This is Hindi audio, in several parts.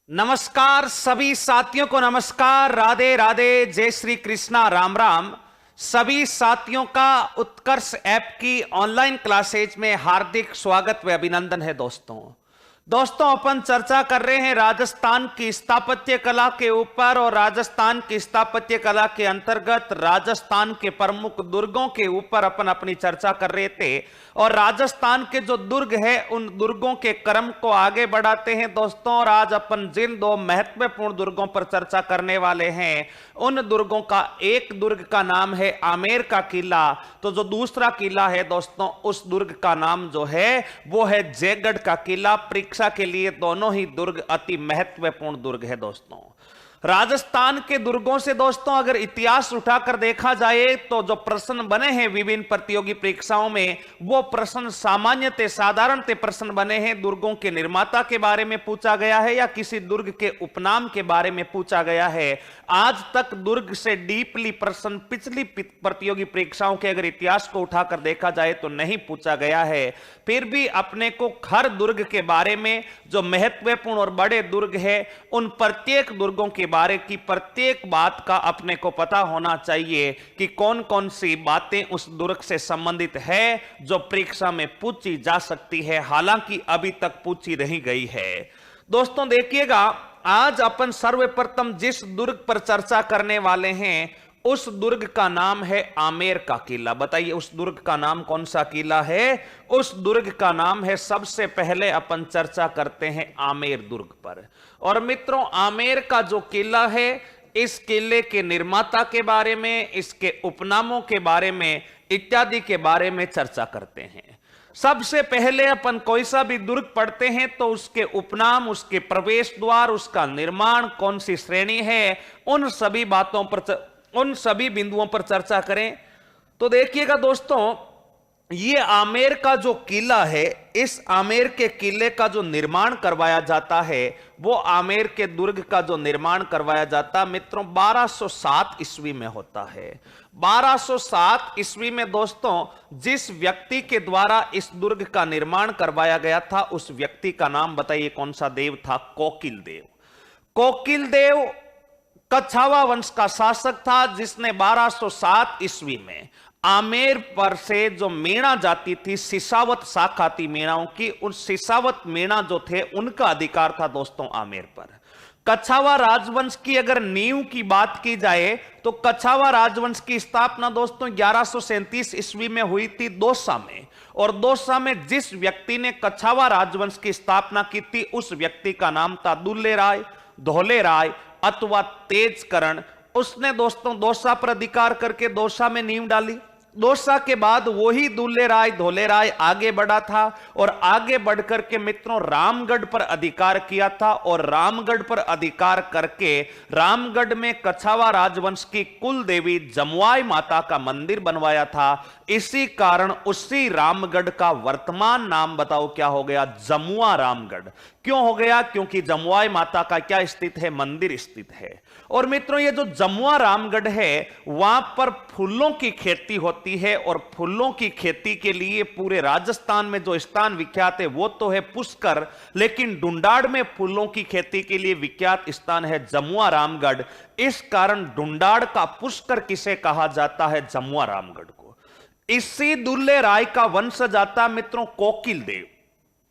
नमस्कार सभी साथियों को नमस्कार। राधे राधे, जय श्री कृष्णा, राम राम। सभी साथियों का उत्कर्ष ऐप की ऑनलाइन क्लासेज में हार्दिक स्वागत व अभिनंदन है। दोस्तों अपन चर्चा कर रहे हैं राजस्थान की स्थापत्य कला के ऊपर, और राजस्थान की स्थापत्य कला के अंतर्गत राजस्थान के प्रमुख दुर्गों के ऊपर अपन अपनी चर्चा कर रहे थे। और राजस्थान के जो दुर्ग है उन दुर्गों के क्रम को आगे बढ़ाते हैं दोस्तों। और आज अपन जिन दो महत्वपूर्ण दुर्गों पर चर्चा करने वाले हैं उन दुर्गों का एक दुर्ग का नाम है आमेर का किला, तो जो दूसरा किला है दोस्तों उस दुर्ग का नाम जो है वो है जयगढ़ का किला। परीक्षा के लिए दोनों ही दुर्ग अति महत्वपूर्ण दुर्ग है दोस्तों। राजस्थान के दुर्गों से दोस्तों अगर इतिहास उठाकर देखा जाए तो जो प्रश्न बने हैं विभिन्न प्रतियोगी परीक्षाओं में वो प्रश्न सामान्यतः साधारणतः प्रश्न बने हैं। दुर्गों के निर्माता के बारे में पूछा गया है या किसी दुर्ग के उपनाम के बारे में पूछा गया है। आज तक दुर्ग से डीपली प्रश्न पिछली प्रतियोगी परीक्षाओं के अगर इतिहास को उठाकर देखा जाए तो नहीं पूछा गया है। फिर भी अपने को हर दुर्ग के बारे में जो महत्वपूर्ण और बड़े दुर्ग है उन प्रत्येक दुर्गों के बारे की प्रत्येक बात का अपने को पता होना चाहिए कि कौन कौन सी बातें उस दुर्ग से संबंधित है जो परीक्षा में पूछी जा सकती है, हालांकि अभी तक पूछी नहीं गई है। दोस्तों देखिएगा, आज अपन सर्वप्रथम जिस दुर्ग पर चर्चा करने वाले हैं उस दुर्ग का नाम है आमेर का किला। बताइए उस दुर्ग का नाम कौन सा किला है? उस दुर्ग का नाम है, सबसे पहले अपन चर्चा करते हैं आमेर दुर्ग पर। और मित्रों आमेर का जो किला है इस किले के निर्माता के बारे में, इसके उपनामों के बारे में इत्यादि के बारे में चर्चा करते हैं। सबसे पहले अपन कोई सा भी दुर्ग पढ़ते हैं तो उसके उपनाम, उसके प्रवेश द्वार, उसका निर्माण कौन सी श्रेणी है, उन सभी बातों पर, उन सभी बिंदुओं पर चर्चा करें। तो देखिएगा दोस्तों, ये आमेर का जो किला है, इस आमेर के किले का जो निर्माण करवाया जाता है वो आमेर के दुर्ग का जो निर्माण करवाया जाता मित्रों 1207 ईस्वी में होता है। 1207 ईस्वी में दोस्तों जिस व्यक्ति के द्वारा इस दुर्ग का निर्माण करवाया गया था उस व्यक्ति का नाम बताइए कौन सा देव था? कोकिल देव। कोकिल देव कछावा वंश का शासक था जिसने 1207 ईस्वी में आमेर पर से जो मेणा जाती थी, सिसावत शाखा थी मेणाओं की, उन सिसावत मेणा जो थे उनका अधिकार था दोस्तों आमेर पर। कछावा राजवंश की अगर नींव की बात की जाए तो कछावा राजवंश की स्थापना दोस्तों 1137 ईस्वी में हुई थी दोसा में। और दोसा में जिस व्यक्ति ने कछावा राजवंश की स्थापना की थी उस व्यक्ति का नाम था दुल्ले राय, धोले राय अथवा तेजकरण। उसने दोस्तों दोसा पर अधिकार करके दोसा में नींव डाली। दोसा के बाद वही दुल्ले राय, धोले राय आगे बढ़ा था और आगे बढ़कर के मित्रों रामगढ़ पर अधिकार किया था। और रामगढ़ पर अधिकार करके रामगढ़ में कछावा राजवंश की कुल देवी जमुआई माता का मंदिर बनवाया था। इसी कारण उसी रामगढ़ का वर्तमान नाम बताओ क्या हो गया? जमुआ रामगढ़। क्यों हो गया? क्योंकि जमुआई माता का क्या स्थित है? मंदिर स्थित है। और मित्रों ये जो जमुआ रामगढ़ है वहां पर फूलों की खेती होती है, और फूलों की खेती के लिए पूरे राजस्थान में जो स्थान विख्यात है वो तो है पुष्कर, लेकिन डुंडाड़ में फूलों की खेती के लिए विख्यात स्थान है जमुआ रामगढ़। इस कारण डुंडाड़ का पुष्कर किसे कहा जाता है? जमुआ रामगढ़ को। इसी दुल्ले राय का वंशज आता मित्रों कोकिल देव।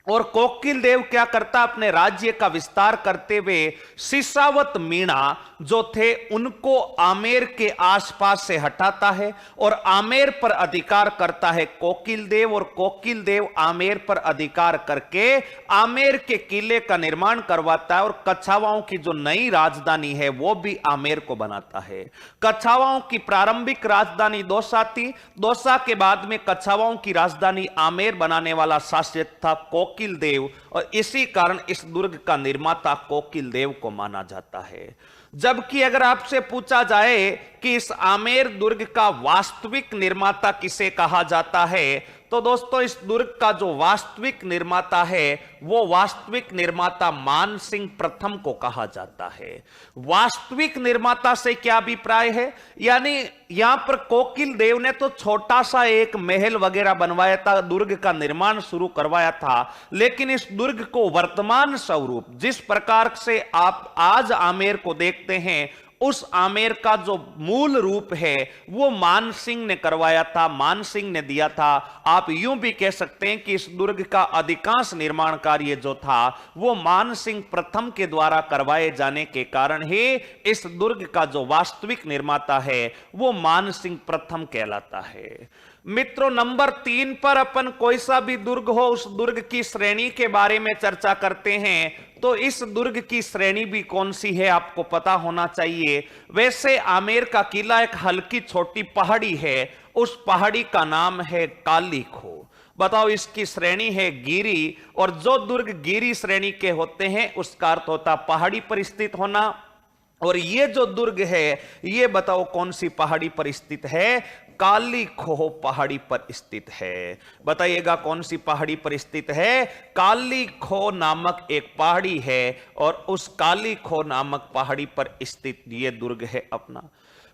और कोकिल देव क्या करता? अपने राज्य का विस्तार करते हुए सिसावत मीणा जो थे उनको आमेर के आसपास से हटाता है और आमेर पर अधिकार करता है कोकिल देव। और कोकिल देव आमेर पर अधिकार करके आमेर के किले का निर्माण करवाता है और कछावाओं की जो नई राजधानी है वो भी आमेर को बनाता है। कछावाओं की प्रारंभिक राजधानी दोसा थी। दोसा के बाद में कछावाओं की राजधानी आमेर बनाने वाला शासक था कोकिल देव, और इसी कारण इस दुर्ग का निर्माता कोकिल देव को माना जाता है। जबकि अगर आपसे पूछा जाए कि इस आमेर दुर्ग का वास्तविक निर्माता किसे कहा जाता है तो दोस्तों इस दुर्ग का जो वास्तविक निर्माता है वो वास्तविक निर्माता मानसिंह प्रथम को कहा जाता है। वास्तविक निर्माता से क्या अभिप्राय है, यानी यहां पर कोकिल देव ने तो छोटा सा एक महल वगैरह बनवाया था, दुर्ग का निर्माण शुरू करवाया था, लेकिन इस दुर्ग को वर्तमान स्वरूप जिस प्रकार से आप आज आमेर को देखते हैं उस आमेर का जो मूल रूप है वो मानसिंह ने करवाया था, मानसिंह ने दिया था। आप यूं भी कह सकते हैं कि इस दुर्ग का अधिकांश निर्माण कार्य जो था वो मानसिंह प्रथम के द्वारा करवाए जाने के कारण ही इस दुर्ग का जो वास्तविक निर्माता है वो मानसिंह प्रथम कहलाता है। मित्रों, नंबर 3 पर अपन कोई सा भी दुर्ग हो उस दुर्ग की श्रेणी के बारे में चर्चा करते हैं, तो इस दुर्ग की श्रेणी भी कौन सी है आपको पता होना चाहिए। वैसे आमेर का किला एक हल्की छोटी पहाड़ी है, उस पहाड़ी का नाम है काली खो। बताओ, इसकी श्रेणी है गिरी, और जो दुर्ग गिरी श्रेणी के होते हैं उसका अर्थ होता पहाड़ी पर स्थित होना। और ये जो दुर्ग है ये बताओ कौन सी पहाड़ी पर स्थित है, काली खो पहाड़ी पर स्थित है। बताइएगा कौन सी पहाड़ी पर स्थित है, काली खो नामक एक पहाड़ी है, और उस काली खो नामक पहाड़ी पर स्थित ये दुर्ग है अपना।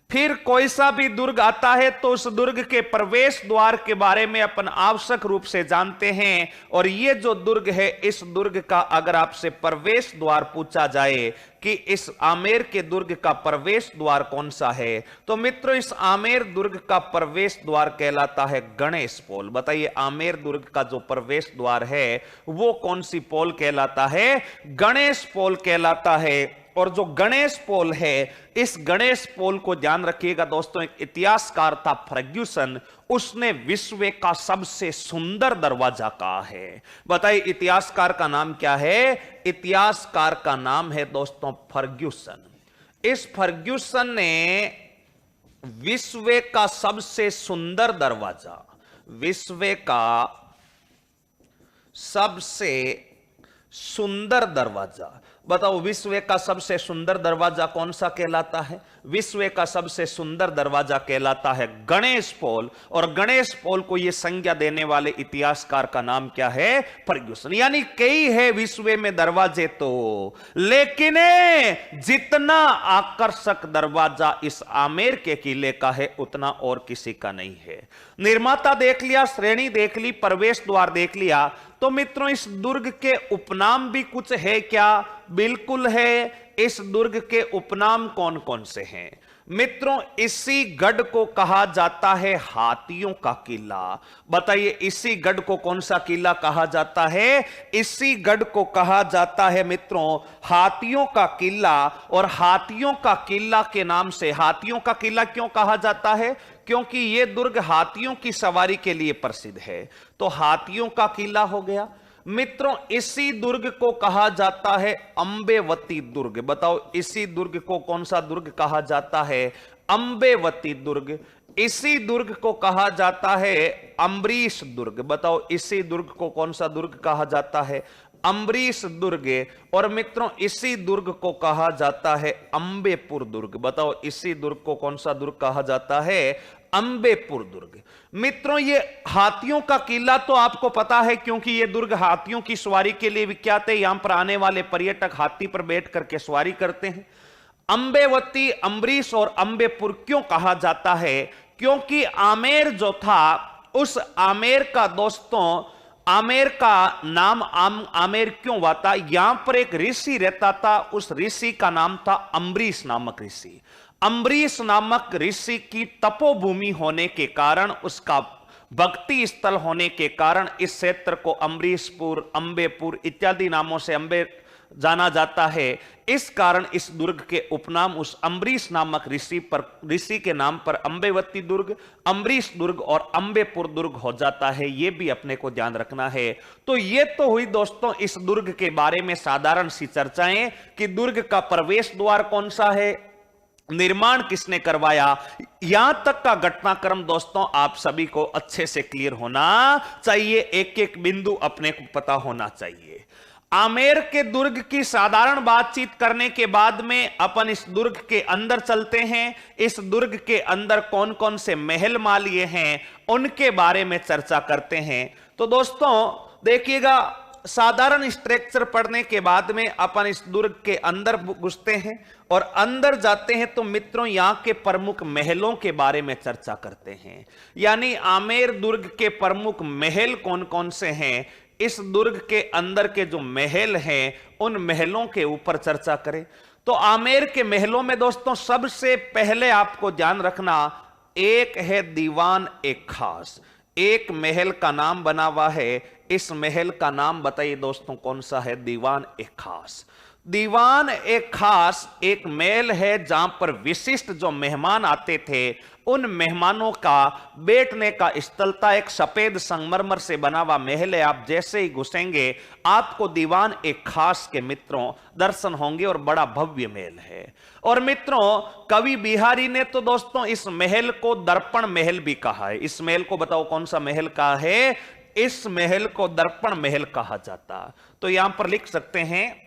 फिर कोई सा भी दुर्ग आता है तो उस दुर्ग के प्रवेश द्वार के बारे में अपन आवश्यक रूप से जानते हैं, और ये जो दुर्ग है इस दुर्ग का अगर आपसे प्रवेश द्वार पूछा जाए कि इस आमेर के दुर्ग का प्रवेश द्वार कौन सा है, तो मित्रों इस आमेर दुर्ग का प्रवेश द्वार कहलाता है गणेश पोल। बताइए आमेर दुर्ग का जो प्रवेश द्वार है वो कौन सी पोल कहलाता है, गणेश पोल कहलाता है। और जो गणेश पोल है इस गणेश पोल को ध्यान रखिएगा दोस्तों, एक इतिहासकार था फर्ग्यूसन, उसने विश्व का सबसे सुंदर दरवाजा कहा है। बताइए इतिहासकार का नाम क्या है, इतिहासकार का नाम है दोस्तों फर्ग्यूसन। इस फर्ग्यूसन ने विश्व का सबसे सुंदर दरवाजा, विश्व का सबसे सुंदर दरवाजा, बताओ विश्व का सबसे सुंदर दरवाजा कौन सा कहलाता है, विश्व का सबसे सुंदर दरवाजा कहलाता है गणेश पोल। और गणेश पोल को यह संज्ञा देने वाले इतिहासकार का नाम क्या है, फर्ग्यूसन। यानी कई है विश्व में दरवाजे तो, लेकिन जितना आकर्षक दरवाजा इस आमेर के किले का है उतना और किसी का नहीं है। निर्माता देख लिया, श्रेणी देख ली, प्रवेश द्वार देख लिया, तो मित्रों इस दुर्ग के उपनाम भी कुछ है क्या, बिल्कुल है। इस दुर्ग के उपनाम कौन कौन से हैं मित्रों, इसी गढ़ को कहा जाता है हाथियों का किला। बताइए इसी गढ़ को कौन सा किला कहा जाता है, इसी गढ़ को कहा जाता है मित्रों हाथियों का किला। और हाथियों का किला के नाम से हाथियों का किला क्यों कहा जाता है, क्योंकि यह दुर्ग हाथियों की सवारी के लिए प्रसिद्ध है, तो हाथियों का किला हो गया। मित्रों इसी दुर्ग को कहा जाता है अंबेवती दुर्ग। बताओ इसी दुर्ग को कौन सा दुर्ग कहा जाता है, अंबेवती दुर्ग। इसी दुर्ग को कहा जाता है अम्बरीश दुर्ग। बताओ इसी दुर्ग को कौन सा दुर्ग कहा जाता है, अम्बरीश दुर्ग। और मित्रों इसी दुर्ग को कहा जाता है अंबेपुर दुर्ग। बताओ इसी दुर्ग को कौन सा दुर्ग कहा जाता है, अंबेपुर दुर्ग। मित्रों ये हाथियों का किला तो आपको पता है, क्योंकि ये दुर्ग हाथियों की सवारी के लिए विख्यात है। यहां पर आने वाले पर्यटक हाथी पर बैठ करके सवारी करते हैं। अंबेवती, अम्बरीश और अंबेपुर क्यों कहा जाता है, क्योंकि आमेर जो था उस आमेर का दोस्तों, आमेर का नाम आमेर क्यों हुआ था, यहां पर एक ऋषि रहता था, उस ऋषि का नाम था अम्बरीश नामक ऋषि। अम्बरीश नामक ऋषि की तपोभूमि होने के कारण, उसका भक्ति स्थल होने के कारण इस क्षेत्र को अम्बरीशपुर, अंबेपुर इत्यादि नामों से अंबे जाना जाता है। इस कारण इस दुर्ग के उपनाम उस अम्बरीश नामक ऋषि के नाम पर अंबेवती दुर्ग, अम्बरीश दुर्ग और अंबेपुर दुर्ग हो जाता है। यह भी अपने को ध्यान रखना है। तो यह तो हुई दोस्तों इस दुर्ग के बारे में साधारण सी चर्चाएं कि दुर्ग का प्रवेश द्वार कौन सा है, निर्माण किसने करवाया, यहां तक का घटनाक्रम दोस्तों आप सभी को अच्छे से क्लियर होना चाहिए। एक एक बिंदु अपने को पता होना चाहिए। आमेर के दुर्ग की साधारण बातचीत करने के बाद में अपन इस दुर्ग के अंदर चलते हैं। इस दुर्ग के अंदर कौन कौन से महल मालिए हैं उनके बारे में चर्चा करते हैं। तो दोस्तों देखिएगा, साधारण स्ट्रक्चर पढ़ने के बाद में अपन इस दुर्ग के अंदर घुसते हैं और अंदर जाते हैं तो मित्रों यहां के प्रमुख महलों के बारे में चर्चा करते हैं। यानी आमेर दुर्ग के प्रमुख महल कौन कौन से हैं, इस दुर्ग के अंदर के जो महल हैं उन महलों के ऊपर चर्चा करें। तो आमेर के महलों में दोस्तों सबसे पहले आपको ध्यान रखना, एक है दीवान एक खास। एक महल का नाम बना हुआ है, इस महल का नाम बताइए दोस्तों कौन सा है? दीवान एक खास। दीवान एक खास एक महल है जहां पर विशिष्ट जो मेहमान आते थे उन मेहमानों का बैठने का स्थल था। एक सफेद संगमरमर से बना हुआ महल है। आप जैसे ही घुसेंगे आपको दीवान एक खास के मित्रों दर्शन होंगे और बड़ा भव्य महल है। और मित्रों कवि बिहारी ने तो दोस्तों इस महल को दर्पण महल भी कहा है। इस महल को बताओ कौन सा महल कहा है? इस महल को दर्पण महल कहा जाता। तो यहां पर लिख सकते हैं,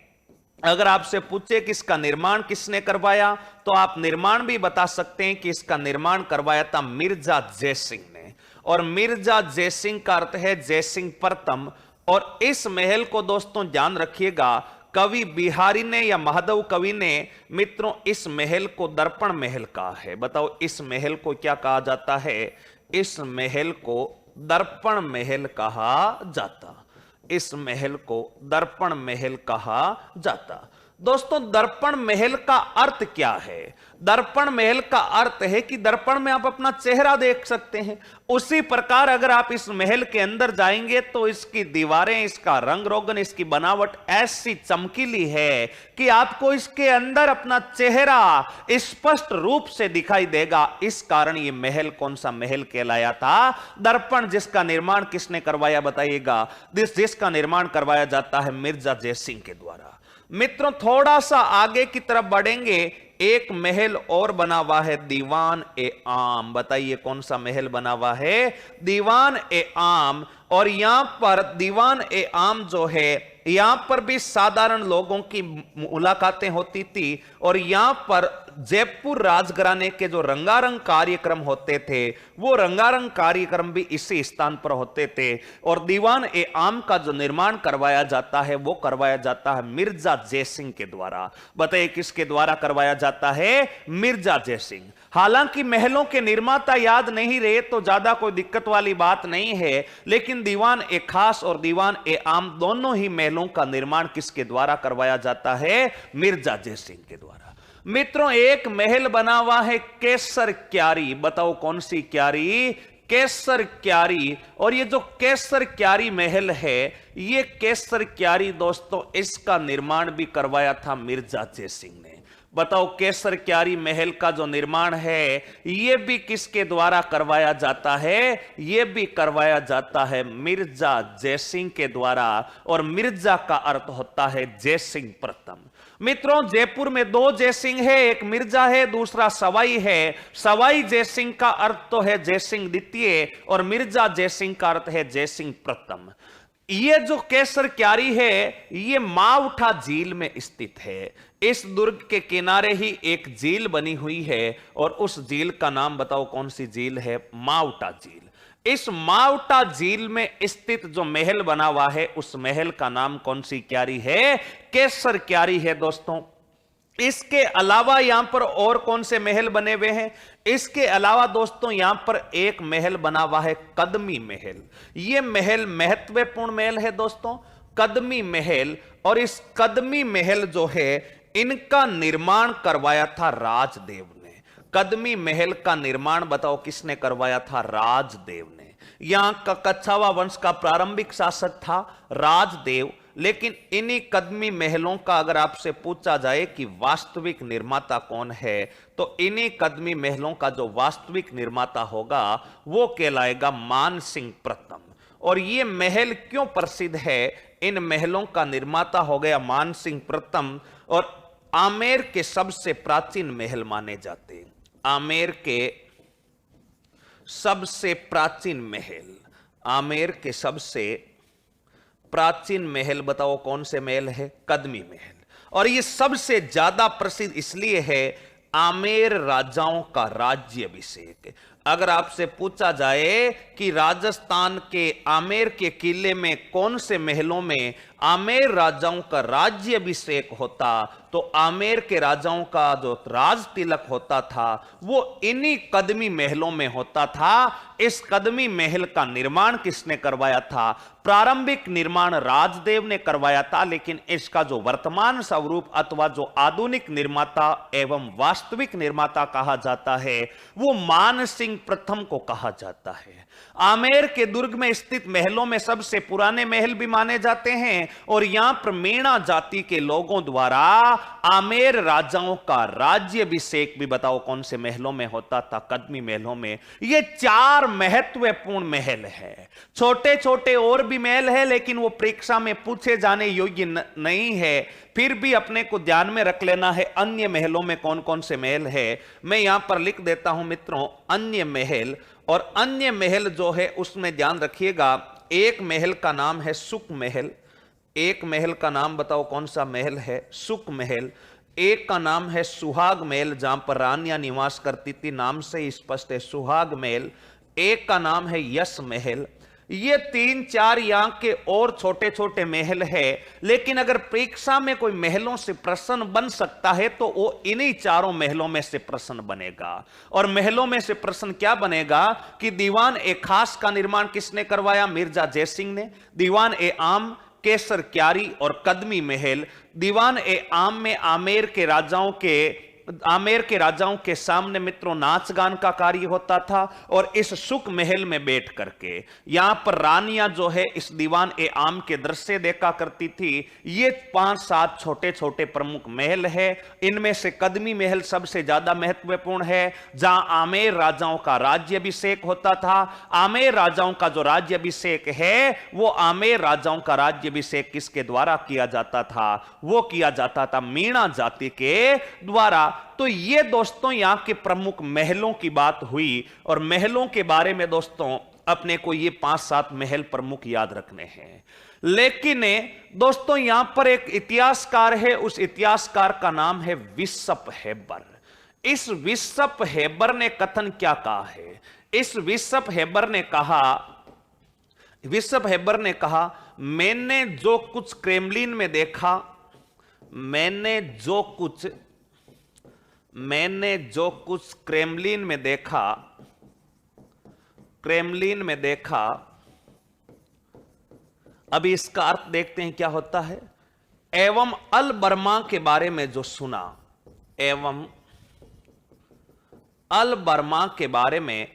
अगर आपसे पूछे कि इसका निर्माण किसने करवाया तो आप निर्माण भी बता सकते हैं कि इसका निर्माण करवाया था मिर्जा जयसिंह ने। और मिर्जा जयसिंह का अर्थ है जयसिंह प्रथम। और इस महल को दोस्तों ध्यान रखिएगा, कवि बिहारी ने या माधव कवि ने मित्रों इस महल को दर्पण महल कहा है। बताओ इस महल को क्या कहा जाता है? इस महल को दर्पण महल कहा जाता। इस महल को दर्पण महल कहा जाता। दोस्तों दर्पण महल का अर्थ क्या है? दर्पण महल का अर्थ है कि दर्पण में आप अपना चेहरा देख सकते हैं। उसी प्रकार अगर आप इस महल के अंदर जाएंगे तो इसकी दीवारें, इसका रंग रोगन, इसकी बनावट ऐसी चमकीली है कि आपको इसके अंदर अपना चेहरा स्पष्ट रूप से दिखाई देगा। इस कारण ये महल कौन सा महल कहलाया था? दर्पण। जिसका निर्माण किसने करवाया बताइएगा? जिसका निर्माण करवाया जाता है मिर्जा जयसिंह के द्वारा। मित्रों थोड़ा सा आगे की तरफ बढ़ेंगे, एक महल और बना हुआ है दीवान ए आम। बताइए कौन सा महल बना हुआ है? दीवान ए आम। और यहां पर दीवान ए आम जो है यहां पर भी साधारण लोगों की मुलाकातें होती थी। और यहां पर जयपुर राजघराने के जो रंगारंग कार्यक्रम होते थे वो रंगारंग कार्यक्रम भी इसी स्थान पर होते थे। और दीवान ए आम का जो निर्माण करवाया जाता है वो करवाया जाता है मिर्जा जयसिंह के द्वारा। बताइए किसके द्वारा करवाया जाता है? मिर्जा जयसिंह। हालांकि महलों के निर्माता याद नहीं रहे तो ज्यादा कोई दिक्कत वाली बात नहीं है, लेकिन दीवान ए खास और दीवान ए आम दोनों ही महलों का निर्माण किसके द्वारा करवाया जाता है? मिर्जा जयसिंह के द्वारा। मित्रों एक महल बना हुआ है केसर क्यारी। बताओ कौन सी क्यारी? केसर क्यारी। और ये जो केसर क्यारी महल है, ये केसर क्यारी दोस्तों इसका निर्माण भी करवाया था मिर्जा जयसिंह ने। बताओ केसर क्यारी महल का जो निर्माण है ये भी किसके द्वारा करवाया जाता है? ये भी करवाया जाता है मिर्जा जयसिंह के द्वारा। और मिर्जा का अर्थ होता है जयसिंह प्रथम। मित्रों जयपुर में दो जयसिंह है, एक मिर्जा है दूसरा सवाई है। सवाई जयसिंह का अर्थ तो है जयसिंह द्वितीय और मिर्जा जयसिंह का अर्थ है जयसिंह प्रथम। ये जो केसर क्यारी है ये मावठा झील में स्थित है। इस दुर्ग के किनारे ही एक झील बनी हुई है और उस झील का नाम बताओ कौन सी झील है? मावठा झील। इस मावठा झील में स्थित जो महल बना हुआ है उस महल का नाम कौन सी क्यारी है? केसर क्यारी है दोस्तों। इसके अलावा यहां पर और कौन से महल बने हुए हैं? इसके अलावा दोस्तों यहां पर एक महल बना हुआ है कदमी महल। यह महल महत्वपूर्ण महल है दोस्तों, कदमी महल। और इस कदमी महल जो है इनका निर्माण करवाया था राजदेव ने। कदमी महल का निर्माण बताओ किसने करवाया था? राजदेव ने। यहां का कच्छावा वंश का प्रारंभिक शासक था राजदेव। लेकिन इन्हीं कदमी महलों का अगर आपसे पूछा जाए कि वास्तविक निर्माता कौन है तो इन्हीं कदमी महलों का जो वास्तविक निर्माता होगा वो कहलाएगा मानसिंह प्रथम। और ये महल क्यों प्रसिद्ध है? इन महलों का निर्माता हो गया मानसिंह प्रथम। और आमेर के सबसे प्राचीन महल माने जाते हैं। आमेर के सबसे प्राचीन महल, आमेर के सबसे प्राचीन महल बताओ कौन से महल है? कदमी महल। और ये सबसे ज्यादा प्रसिद्ध इसलिए है, आमेर राजाओं का राज्य अभिषेक। अगर आपसे पूछा जाए कि राजस्थान के आमेर के किले में कौन से महलों में आमेर राजाओं का राज्य अभिषेक होता, तो आमेर के राजाओं का जो राज तिलक होता था वो इन्हीं कदमी महलों में होता था। इस कदमी महल का निर्माण किसने करवाया था? प्रारंभिक निर्माण राजदेव ने करवाया था, लेकिन इसका जो वर्तमान स्वरूप अथवा जो आधुनिक निर्माता एवं वास्तविक निर्माता कहा जाता है वो मान सिंह प्रथम को कहा जाता है। आमेर के दुर्ग में स्थित महलों में सबसे पुराने महल भी माने जाते हैं और यहां पर मेणा जाति के लोगों द्वारा आमेर राजाओं का राज्य अभिषेक भी बताओ कौन से महलों में होता था? कदमी महलों में। ये 4 महत्वपूर्ण महल है। छोटे छोटे और भी महल है लेकिन वो परीक्षा में पूछे जाने योग्य नहीं है, फिर भी अपने को ध्यान में रख लेना है अन्य महलों में कौन कौन से महल है। मैं यहां पर लिख देता हूं मित्रों अन्य महल, और अन्य महल जो है उसमें ध्यान रखिएगा। एक महल का नाम है सुख महल, एक महल का नाम बताओ कौन सा महल है? सुख महल। एक का नाम है सुहाग महल, जहां पर रानियां निवास करती थी, नाम से ही स्पष्ट है सुहाग महल। एक का नाम है यश महल। ये 3-4 यहाँ के और छोटे छोटे महल है, लेकिन अगर परीक्षा में कोई महलों से प्रश्न बन सकता है तो वो इन्हीं 4 महलों में से प्रश्न बनेगा। और महलों में से प्रश्न क्या बनेगा कि दीवान ए खास का निर्माण किसने करवाया? मिर्जा जयसिंह ने। दीवान ए आम, केसर क्यारी और कदमी महल। दीवान ए आम में आमेर के राजाओं के सामने मित्रों नाच गान का कार्य होता था, और इस सुख महल में बैठ करके यहां पर रानियां जो है इस दीवान ए आम के दृश्य देखा करती थी। ये 5-7 छोटे छोटे प्रमुख महल है। इनमें से कदमी महल सबसे ज्यादा महत्वपूर्ण है, जहां आमेर राजाओं का राज्याभिषेक होता था। आमेर राजाओं का जो राज्याभिषेक है वो आमेर राजाओं का राज्याभिषेक किसके द्वारा किया जाता था? वो किया जाता था मीणा जाति के द्वारा। तो ये दोस्तों यहां के प्रमुख महलों की बात हुई, और महलों के बारे में दोस्तों अपने को ये 5-7 महल प्रमुख याद रखने हैं। लेकिन दोस्तों यहां पर एक इतिहासकार है, उस इतिहासकार का नाम है विशप हेबर। इस विशप हेबर ने कथन क्या कहा है? इस विशप हेबर ने कहा मैंने जो कुछ क्रेमलिन में देखा, मैंने जो कुछ क्रेमलिन में देखा, अभी इसका अर्थ देखते हैं क्या होता है। एवं अल बर्मा के बारे में जो सुना, एवं अल बर्मा के बारे में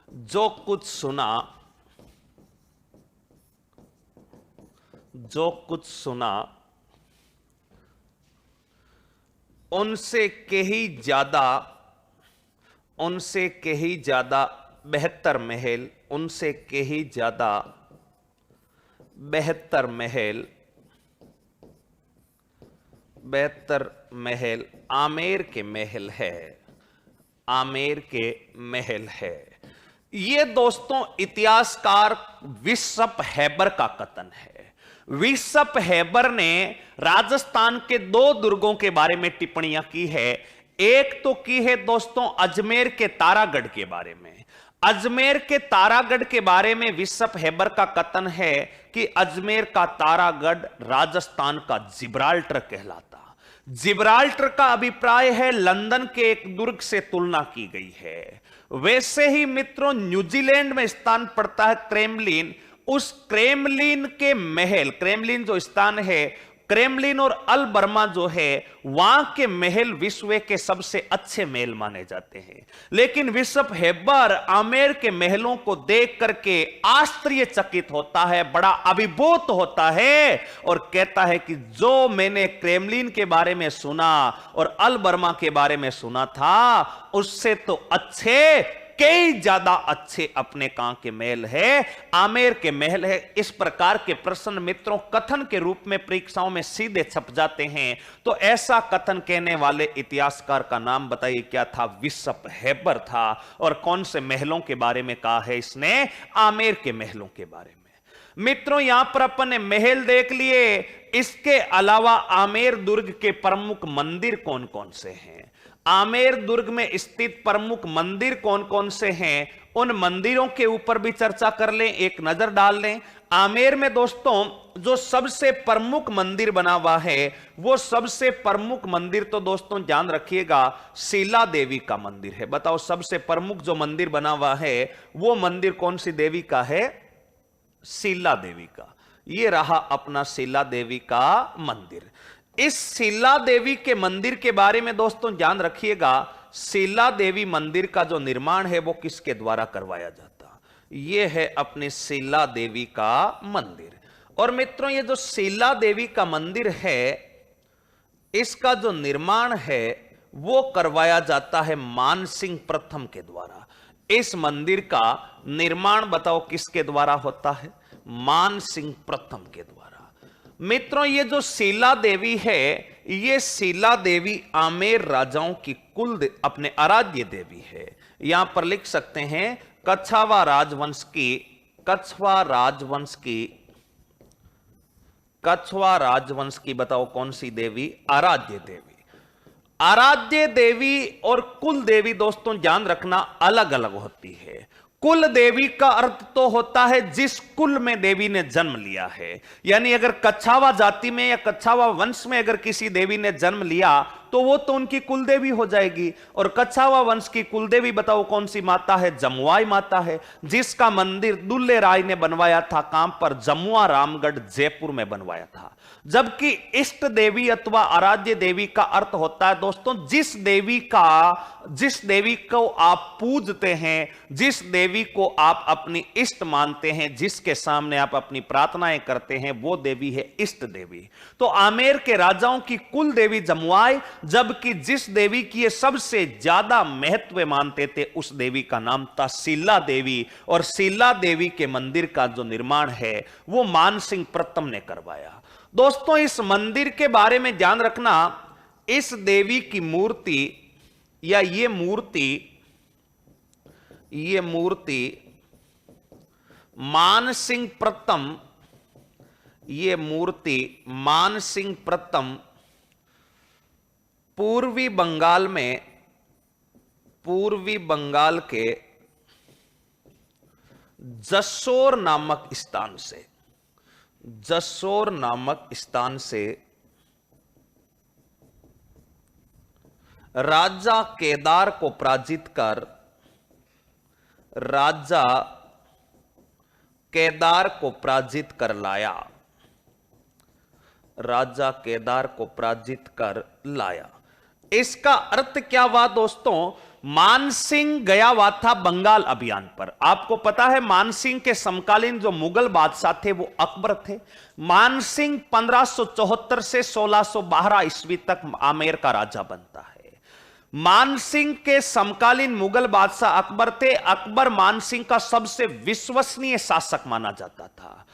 जो कुछ सुना, उनसे कहीं ज्यादा बेहतर महल आमेर के महल है। ये दोस्तों इतिहासकार विशप हेबर का कथन है। विशप हेबर ने राजस्थान के 2 दुर्गों के बारे में टिप्पणियां की है। एक तो की है दोस्तों अजमेर के तारागढ़ के बारे में। अजमेर के तारागढ़ के बारे में विशप हेबर का कथन है कि अजमेर का तारागढ़ राजस्थान का जिब्राल्टर कहलाता। जिब्राल्टर का अभिप्राय है लंदन के एक दुर्ग से तुलना की गई है। वैसे ही मित्रों न्यूजीलैंड में स्थान पड़ता है क्रेमलिन। उस क्रेमलिन के महल, क्रेमलिन जो स्थान है, क्रेमलिन और अल बर्मा जो है, वहां के महल विश्व के सबसे अच्छे महल माने जाते हैं। लेकिन विशप हेबर आमेर के महलों को देख करके आश्चर्यचकित होता है, बड़ा अभिभूत होता है और कहता है कि जो मैंने क्रेमलिन के बारे में सुना और अल बर्मा के बारे में सुना था, उससे तो अच्छे कई ज्यादा अच्छे अपने कहां के महल है, आमेर के महल है। इस प्रकार के प्रश्न मित्रों कथन के रूप में परीक्षाओं में सीधे छप जाते हैं। तो ऐसा कथन कहने वाले इतिहासकार का नाम बताइए क्या था? बिशप हेबर था। और कौन से महलों के बारे में कहा है इसने? आमेर के महलों के बारे में। मित्रों यहां पर अपन ने महल देख लिए, इसके अलावा आमेर दुर्ग के प्रमुख मंदिर कौन कौन से हैं? आमेर दुर्ग में स्थित प्रमुख मंदिर कौन कौन से हैं, उन मंदिरों के ऊपर भी चर्चा कर लें, एक नजर डाल लें। आमेर में दोस्तों जो सबसे प्रमुख मंदिर बना हुआ है, वो सबसे प्रमुख मंदिर तो दोस्तों ध्यान रखिएगा शीला देवी का मंदिर है। बताओ सबसे प्रमुख जो मंदिर बना हुआ है वो मंदिर कौन सी देवी का है? शीला देवी का। ये रहा अपना शीला देवी का मंदिर। इस शीला देवी के मंदिर के बारे में दोस्तों ध्यान रखिएगा, शीला देवी मंदिर का जो निर्माण है वो किसके द्वारा करवाया जाता? ये है अपने शीला देवी का मंदिर। और मित्रों ये जो शीला देवी का मंदिर है, इसका जो निर्माण है वो करवाया जाता है मानसिंह प्रथम के द्वारा। इस मंदिर का निर्माण बताओ किसके द्वारा होता है? मानसिंह प्रथम के द्वारा। मित्रों ये जो शीला देवी है, ये शीला देवी आमेर राजाओं की अपने आराध्य देवी है। यहां पर लिख सकते हैं कछवाहा राजवंश की बताओ कौन सी देवी? आराध्य देवी। आराध्य देवी और कुल देवी दोस्तों ध्यान रखना अलग अलग होती है। कुल देवी का अर्थ तो होता है जिस कुल में देवी ने जन्म लिया है, यानी अगर कछावा जाति में या कछावा वंश में अगर किसी देवी ने जन्म लिया तो वो तो उनकी कुल देवी हो जाएगी। और कछावा वंश की कुल देवी बताओ कौन सी माता है? जमुआई माता है, जिसका मंदिर दुल्ले राय ने बनवाया था। कहां पर? जमुआ रामगढ़ जयपुर में बनवाया था। जबकि इष्ट देवी अथवा आराध्य देवी का अर्थ होता है दोस्तों जिस देवी को आप पूजते हैं, जिस देवी को आप अपनी इष्ट मानते हैं, जिसके सामने आप अपनी प्रार्थनाएं करते हैं, वो देवी है इष्ट देवी। तो आमेर के राजाओं की कुल देवी जमुआई, जबकि जिस देवी की ये सबसे ज्यादा महत्व मानते थे उस देवी का नाम था शीला देवी। और शीला देवी के मंदिर का जो निर्माण है वो मानसिंह प्रथम ने करवाया। दोस्तों इस मंदिर के बारे में ध्यान रखना, इस देवी की मूर्ति या ये मूर्ति मानसिंह प्रथम पूर्वी बंगाल के जसोर नामक स्थान से राजा केदार को पराजित कर लाया। इसका अर्थ क्या हुआ दोस्तों? मानसिंह गया हुआ था बंगाल अभियान पर। आपको पता है मानसिंह के समकालीन जो मुगल बादशाह थे वो अकबर थे। मानसिंह 1574 से 1612 ईस्वी तक आमेर का राजा बनता है। मानसिंह के समकालीन मुगल बादशाह अकबर थे। अकबर मानसिंह का सबसे विश्वसनीय शासक माना जाता था।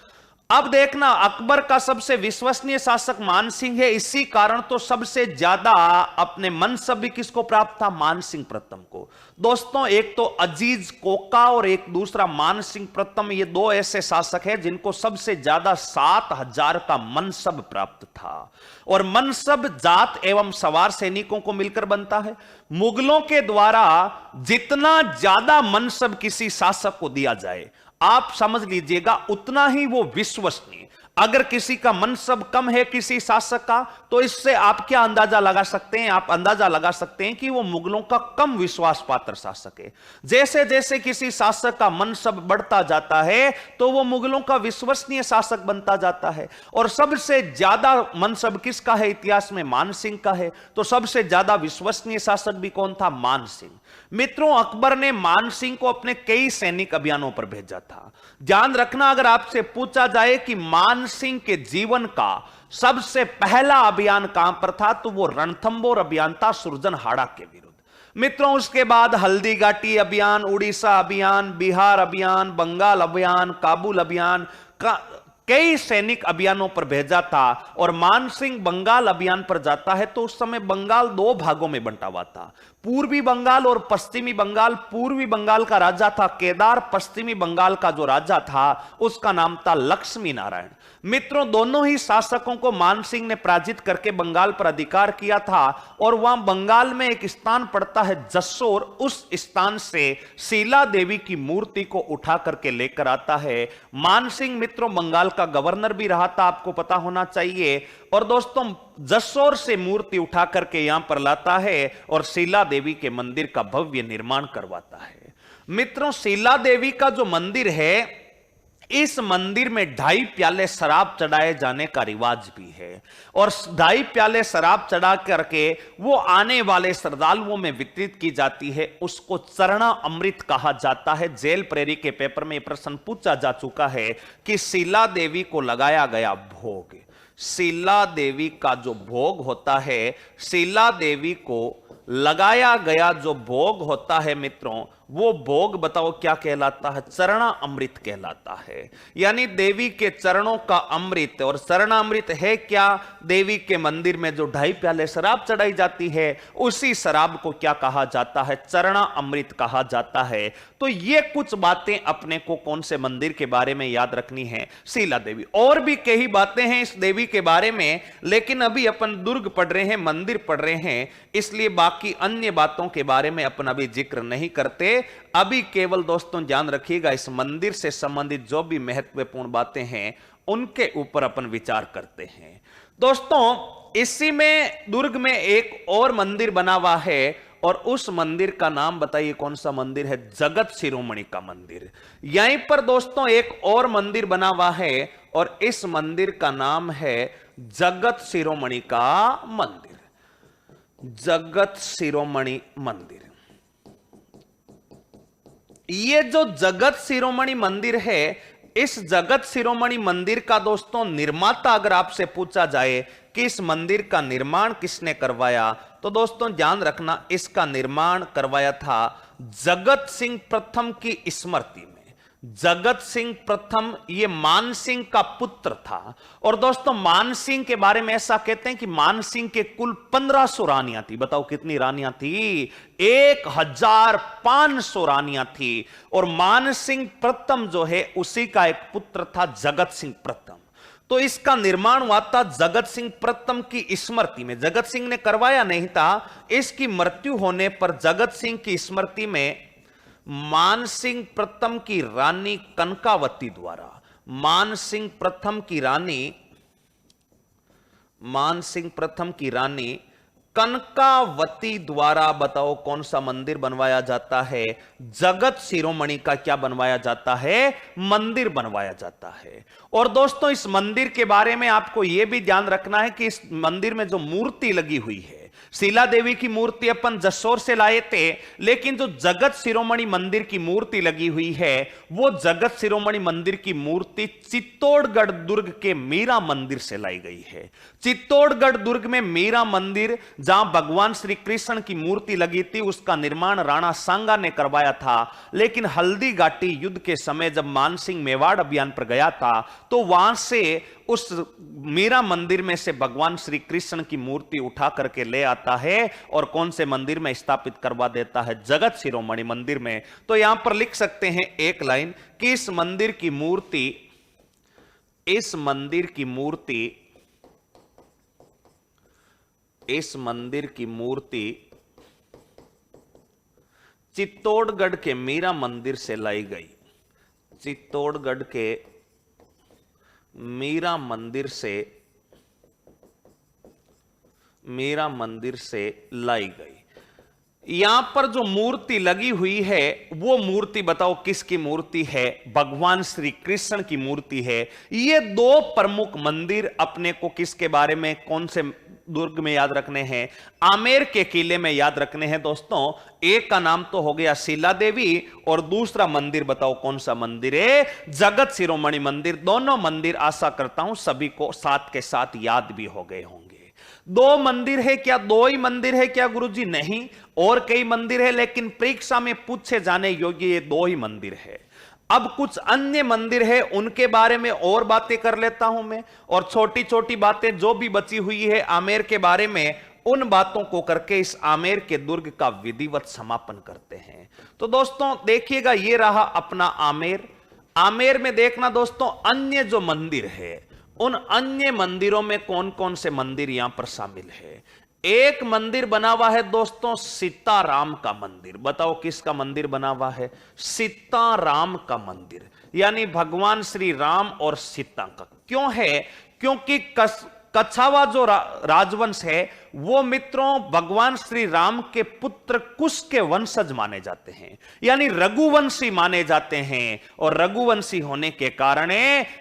अब देखना अकबर का सबसे विश्वसनीय शासक मानसिंह है, इसी कारण तो सबसे ज्यादा अपने मनसब भी किसको प्राप्त था? मानसिंह प्रथम को। दोस्तों एक तो अजीज कोका और एक दूसरा मानसिंह प्रथम, ये दो ऐसे शासक हैं जिनको सबसे ज्यादा 7000 का मनसब प्राप्त था। और मनसब जात एवं सवार सैनिकों को मिलकर बनता है। मुगलों के द्वारा जितना ज्यादा मनसब किसी शासक को दिया जाए आप समझ लीजिएगा उतना ही वो विश्वसनीय। अगर किसी का मनसब कम है किसी शासक का, तो इससे आप क्या अंदाजा लगा सकते हैं? आप अंदाजा लगा सकते हैं कि वो मुगलों का कम विश्वास पात्र शासक है। जैसे जैसे किसी शासक का मनसब बढ़ता जाता है तो वो मुगलों का विश्वसनीय शासक बनता जाता है। और सबसे ज्यादा मनसब किसका है इतिहास में? मानसिंह का है। तो सबसे ज्यादा विश्वसनीय शासक भी कौन था? मानसिंह। मित्रों अकबर ने मानसिंह को अपने कई सैनिक अभियानों पर भेजा था। ध्यान रखना अगर आपसे पूछा जाए कि मानसिंह के जीवन का सबसे पहला अभियान कहां पर था, तो वो रणथंबोर अभियान था सुरजनहाड़ा के विरुद्ध। मित्रों उसके बाद हल्दी घाटी अभियान, उड़ीसा अभियान, बिहार अभियान, बंगाल अभियान, काबुल अभियान का कई सैनिक अभियानों पर भेजा था। और मानसिंह बंगाल अभियान पर जाता है तो उस समय बंगाल दो भागों में बंटा हुआ था, पूर्वी बंगाल और पश्चिमी बंगाल। पूर्वी बंगाल का राजा था केदार, पश्चिमी बंगाल का जो राजा था उसका नाम था लक्ष्मी नारायण। मित्रों दोनों ही शासकों को मानसिंह ने पराजित करके बंगाल पर अधिकार किया था। और वहां बंगाल में एक स्थान पड़ता है जसोर, उस स्थान से शीला देवी की मूर्ति को उठा करके लेकर आता है। मानसिंह मित्रों बंगाल का गवर्नर भी रहा था, आपको पता होना चाहिए। और दोस्तों जसोर से मूर्ति उठा करके यहां पर लाता है और शीला देवी के मंदिर का भव्य निर्माण करवाता है। मित्रों शीला देवी का जो मंदिर है, इस मंदिर में 2.5 प्याले शराब चढ़ाए जाने का रिवाज भी है। और 2.5 प्याले शराब चढ़ा करके वो आने वाले श्रद्धालुओं में वितरित की जाती है। उसको चरणा अमृत कहा जाता है। जेल प्रेरी के पेपर में प्रश्न पूछा जा चुका है कि शीला देवी को लगाया गया भोग, शीला देवी का जो भोग होता है, शीला देवी को लगाया गया जो भोग होता है मित्रों, वो भोग बताओ क्या कहलाता है? चरणा अमृत कहलाता है। यानी देवी के चरणों का अमृत। और चरणामृत है क्या? देवी के मंदिर में जो 2.5 प्याले शराब चढ़ाई जाती है, उसी शराब को क्या कहा जाता है? चरणा अमृत कहा जाता है। तो ये कुछ बातें अपने को कौन से मंदिर के बारे में याद रखनी है? शीला देवी। और भी कई बातें हैं इस देवी के बारे में, लेकिन अभी अपन दुर्ग पढ़ रहे हैं, मंदिर पढ़ रहे हैं, इसलिए बाकी अन्य बातों के बारे में अपन अभी जिक्र नहीं करते। अभी केवल दोस्तों ध्यान रखिएगा, इस मंदिर से संबंधित जो भी महत्वपूर्ण बातें हैं उनके ऊपर अपन विचार करते हैं। दोस्तों इसी में दुर्ग में एक और मंदिर बना हुआ है, और उस मंदिर का नाम बताइए कौन सा मंदिर है? जगत शिरोमणि का मंदिर। यहीं पर दोस्तों एक और मंदिर बना हुआ है, और इस मंदिर का नाम है जगत शिरोमणि का मंदिर। जगत शिरोमणि मंदिर। ये जो जगत शिरोमणि मंदिर है, इस जगत शिरोमणि मंदिर का दोस्तों निर्माता अगर आपसे पूछा जाए कि इस मंदिर का निर्माण किसने करवाया, तो दोस्तों ध्यान रखना, इसका निर्माण करवाया था जगत सिंह प्रथम की स्मृति में। जगत सिंह प्रथम ये मानसिंह का पुत्र था। और दोस्तों मानसिंह के बारे में ऐसा कहते हैं कि मानसिंह के कुल 1500 रानियां थी। बताओ कितनी रानियां थी? 1500 रानियां थी। और मानसिंह प्रथम जो है उसी का एक पुत्र था जगत सिंह प्रथम। तो इसका निर्माण हुआ था जगत सिंह प्रथम की स्मृति में। जगत सिंह ने करवाया नहीं था। इसकी मृत्यु होने पर जगत सिंह की स्मृति में मानसिंह प्रथम की रानी कनकावती द्वारा, मानसिंह प्रथम की रानी कनकावती द्वारा बताओ कौन सा मंदिर बनवाया जाता है? जगत शिरोमणि का क्या बनवाया जाता है? मंदिर बनवाया जाता है। और दोस्तों इस मंदिर के बारे में आपको यह भी ध्यान रखना है कि इस मंदिर में जो मूर्ति लगी हुई है, शीला देवी की मूर्ति अपन जसोर से लाए थे, लेकिन जो जगत शिरोमणि मंदिर की मूर्ति लगी हुई है, वो जगत शिरोमणि मंदिर की मूर्ति चित्तौड़गढ़ दुर्ग के मीरा मंदिर से लाई गई है। चित्तौड़गढ़ दुर्ग में मीरा मंदिर, जहां भगवान श्री कृष्ण की मूर्ति लगी थी, उसका निर्माण राणा सांगा ने करवाया था। लेकिन हल्दी घाटी युद्ध के समय जब मानसिंह मेवाड़ अभियान पर गया था, तो वहां से उस मीरा मंदिर में से भगवान श्री कृष्ण की मूर्ति उठा करके ले आता है और कौन से मंदिर में स्थापित करवा देता है? जगत शिरोमणि मंदिर में। तो यहां पर लिख सकते हैं एक लाइन कि इस मंदिर की मूर्ति चित्तौड़गढ़ के मीरा मंदिर से लाई गई। चित्तौड़गढ़ के मीरा मंदिर से लाई गई। यहां पर जो मूर्ति लगी हुई है, वो मूर्ति बताओ किसकी मूर्ति है? भगवान श्री कृष्ण की मूर्ति है। ये दो प्रमुख मंदिर अपने को किसके बारे में, कौन से दुर्ग में याद रखने हैं? आमेर के किले में याद रखने हैं दोस्तों। एक का नाम तो हो गया शीला देवी, और दूसरा मंदिर बताओ कौन सा मंदिर है? जगत शिरोमणि मंदिर। दोनों मंदिर आशा करता हूं सभी को साथ के साथ याद भी हो गए होंगे। दो मंदिर है क्या? दो ही मंदिर है क्या गुरुजी? नहीं, और कई मंदिर है, लेकिन परीक्षा में पूछे जाने योग्य ये दो ही मंदिर है। अब कुछ अन्य मंदिर है, उनके बारे में और बातें कर लेता हूं मैं, और छोटी छोटी बातें जो भी बची हुई है आमेर के बारे में, उन बातों को करके इस आमेर के दुर्ग का विधिवत समापन करते हैं। तो दोस्तों देखिएगा, ये रहा अपना आमेर। आमेर में देखना दोस्तों, अन्य जो मंदिर है, उन अन्य मंदिरों में कौन कौन से मंदिर यहां पर शामिल है। एक मंदिर बना हुआ है दोस्तों सीताराम का मंदिर। बताओ किसका मंदिर बना हुआ है? सीताराम का मंदिर, यानी भगवान श्री राम और सीता का। क्यों है? क्योंकि कछावा जो राजवंश है वो मित्रों भगवान श्री राम के पुत्र कुश के वंशज माने जाते हैं, यानी रघुवंशी माने जाते हैं। और रघुवंशी होने के कारण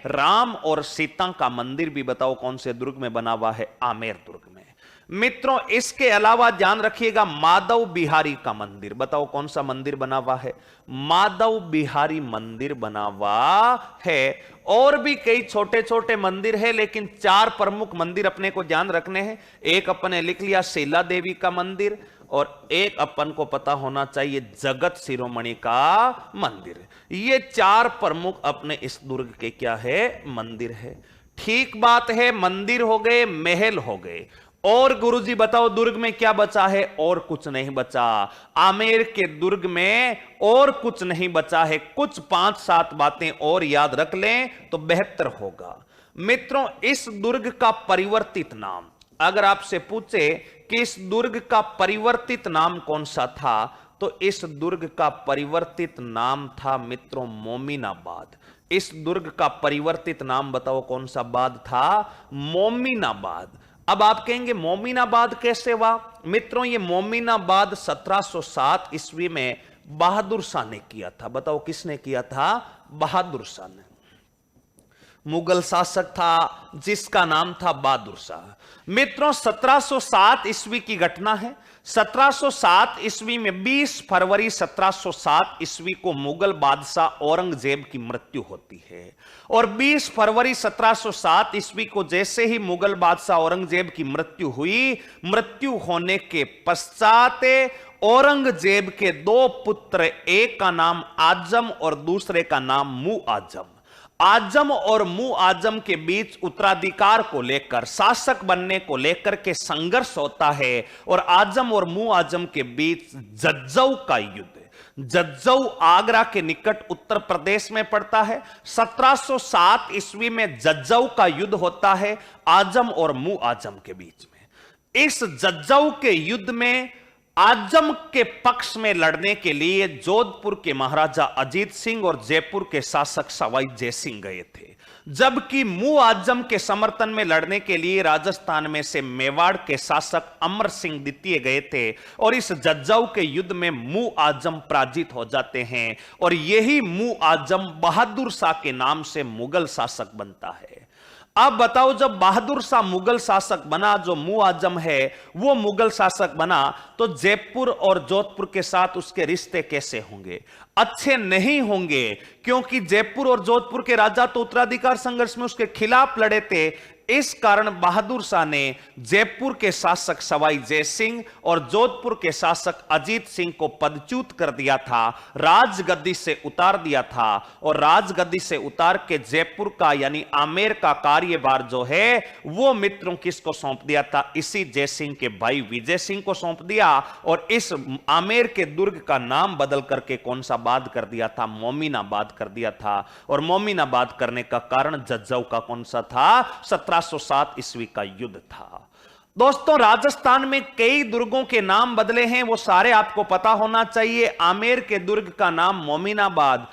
राम और सीता का मंदिर भी बताओ कौन से दुर्ग में बना हुआ है? आमेर दुर्ग में। मित्रों इसके अलावा ध्यान रखिएगा, माधव बिहारी का मंदिर। बताओ कौन सा मंदिर बना हुआ है? माधव बिहारी मंदिर बना हुआ है। और भी कई छोटे छोटे मंदिर है, लेकिन चार प्रमुख मंदिर अपने को ध्यान रखने हैं। एक अपने लिख लिया शीला देवी का मंदिर, और एक अपन को पता होना चाहिए जगत शिरोमणि का मंदिर। ये चार प्रमुख अपने इस दुर्ग के क्या है? मंदिर है। ठीक बात है, मंदिर हो गए, महल हो गए, और गुरुजी बताओ दुर्ग में क्या बचा है? और कुछ नहीं बचा। आमेर के दुर्ग में और कुछ नहीं बचा है। कुछ 5-7 बातें और याद रख लें तो बेहतर होगा। मित्रों इस दुर्ग का परिवर्तित नाम, अगर आपसे पूछे कि इस दुर्ग का परिवर्तित नाम कौन सा था, तो इस दुर्ग का परिवर्तित नाम था मित्रों मोमिनाबाद। इस दुर्ग का परिवर्तित नाम बताओ कौन सा बाद था? मोमिनाबाद। अब आप कहेंगे मोमिनाबाद कैसे हुआ? मित्रों ये मोमिनाबाद 1707 ईस्वी में बहादुर शाह ने किया था। बताओ किसने किया था? बहादुर शाह ने। मुगल शासक था जिसका नाम था बहादुर शाह। मित्रों 1707 ईस्वी की घटना है। 1707 ईस्वी में 20 फरवरी 1707 ईस्वी को मुगल बादशाह औरंगजेब की मृत्यु होती है। और 20 फरवरी 1707 ईस्वी को जैसे ही मुगल बादशाह औरंगजेब की मृत्यु हुई, मृत्यु होने के पश्चात औरंगजेब के दो पुत्र, एक का नाम आजम और दूसरे का नाम मुआजम, आजम और मुआजम के बीच उत्तराधिकार को लेकर, शासक बनने को लेकर के संघर्ष होता है। और आजम और मुआजम के बीच जज्जौ का युद्ध, जज्जौ आगरा के निकट उत्तर प्रदेश में पड़ता है। 1707 ईस्वी में जज्जौ का युद्ध होता है आजम और मुआजम के बीच में। इस जज्जौ के युद्ध में आजम के पक्ष में लड़ने के लिए जोधपुर के महाराजा अजीत सिंह और जयपुर के शासक सवाई जय सिंह गए थे, जबकि मुआजम के समर्थन में लड़ने के लिए राजस्थान में से मेवाड़ के शासक अमर सिंह द्वितीय गए थे। और इस जज्जौ के युद्ध में मुआजम पराजित हो जाते हैं, और यही मुआजम बहादुर शाह के नाम से मुगल शासक बनता है। अब बताओ जब बहादुर शाह मुगल शासक बना, जो मुआजम है वो मुगल शासक बना, तो जयपुर और जोधपुर के साथ उसके रिश्ते कैसे होंगे? अच्छे नहीं होंगे, क्योंकि जयपुर और जोधपुर के राजा तो उत्तराधिकार संघर्ष में उसके खिलाफ लड़े थे। इस कारण बहादुर शाह ने जयपुर के शासक सवाई जय सिंह और जोधपुर के शासक अजीत सिंह को पदच्युत कर दिया था, राजगद्दी से उतार दिया था। और राजगद्दी से उतार के जयपुर का यानी आमेर का कार्यभार जो है वो मित्रों किसको सौंप दिया था? इसी जय सिंह के भाई विजय सिंह को सौंप दिया। और इस आमेर के दुर्ग का नाम बदल करके कौन सा बाद कर दिया था? मोमिनाबाद कर दिया था। और मोमिनाबाद करने का कारण जज्जौ का कौन सा था? 1707 ईस्वी का युद्ध था। दोस्तों राजस्थान में कई दुर्गों के नाम बदले हैं, वो सारे आपको पता होना चाहिए। आमेर के दुर्ग का नाम मोमिनाबाद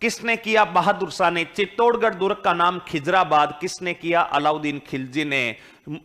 किसने किया? बहादुर शाह ने। चित्तौड़गढ़ दुर्ग का नाम खिजराबाद किसने किया? अलाउद्दीन खिलजी ने।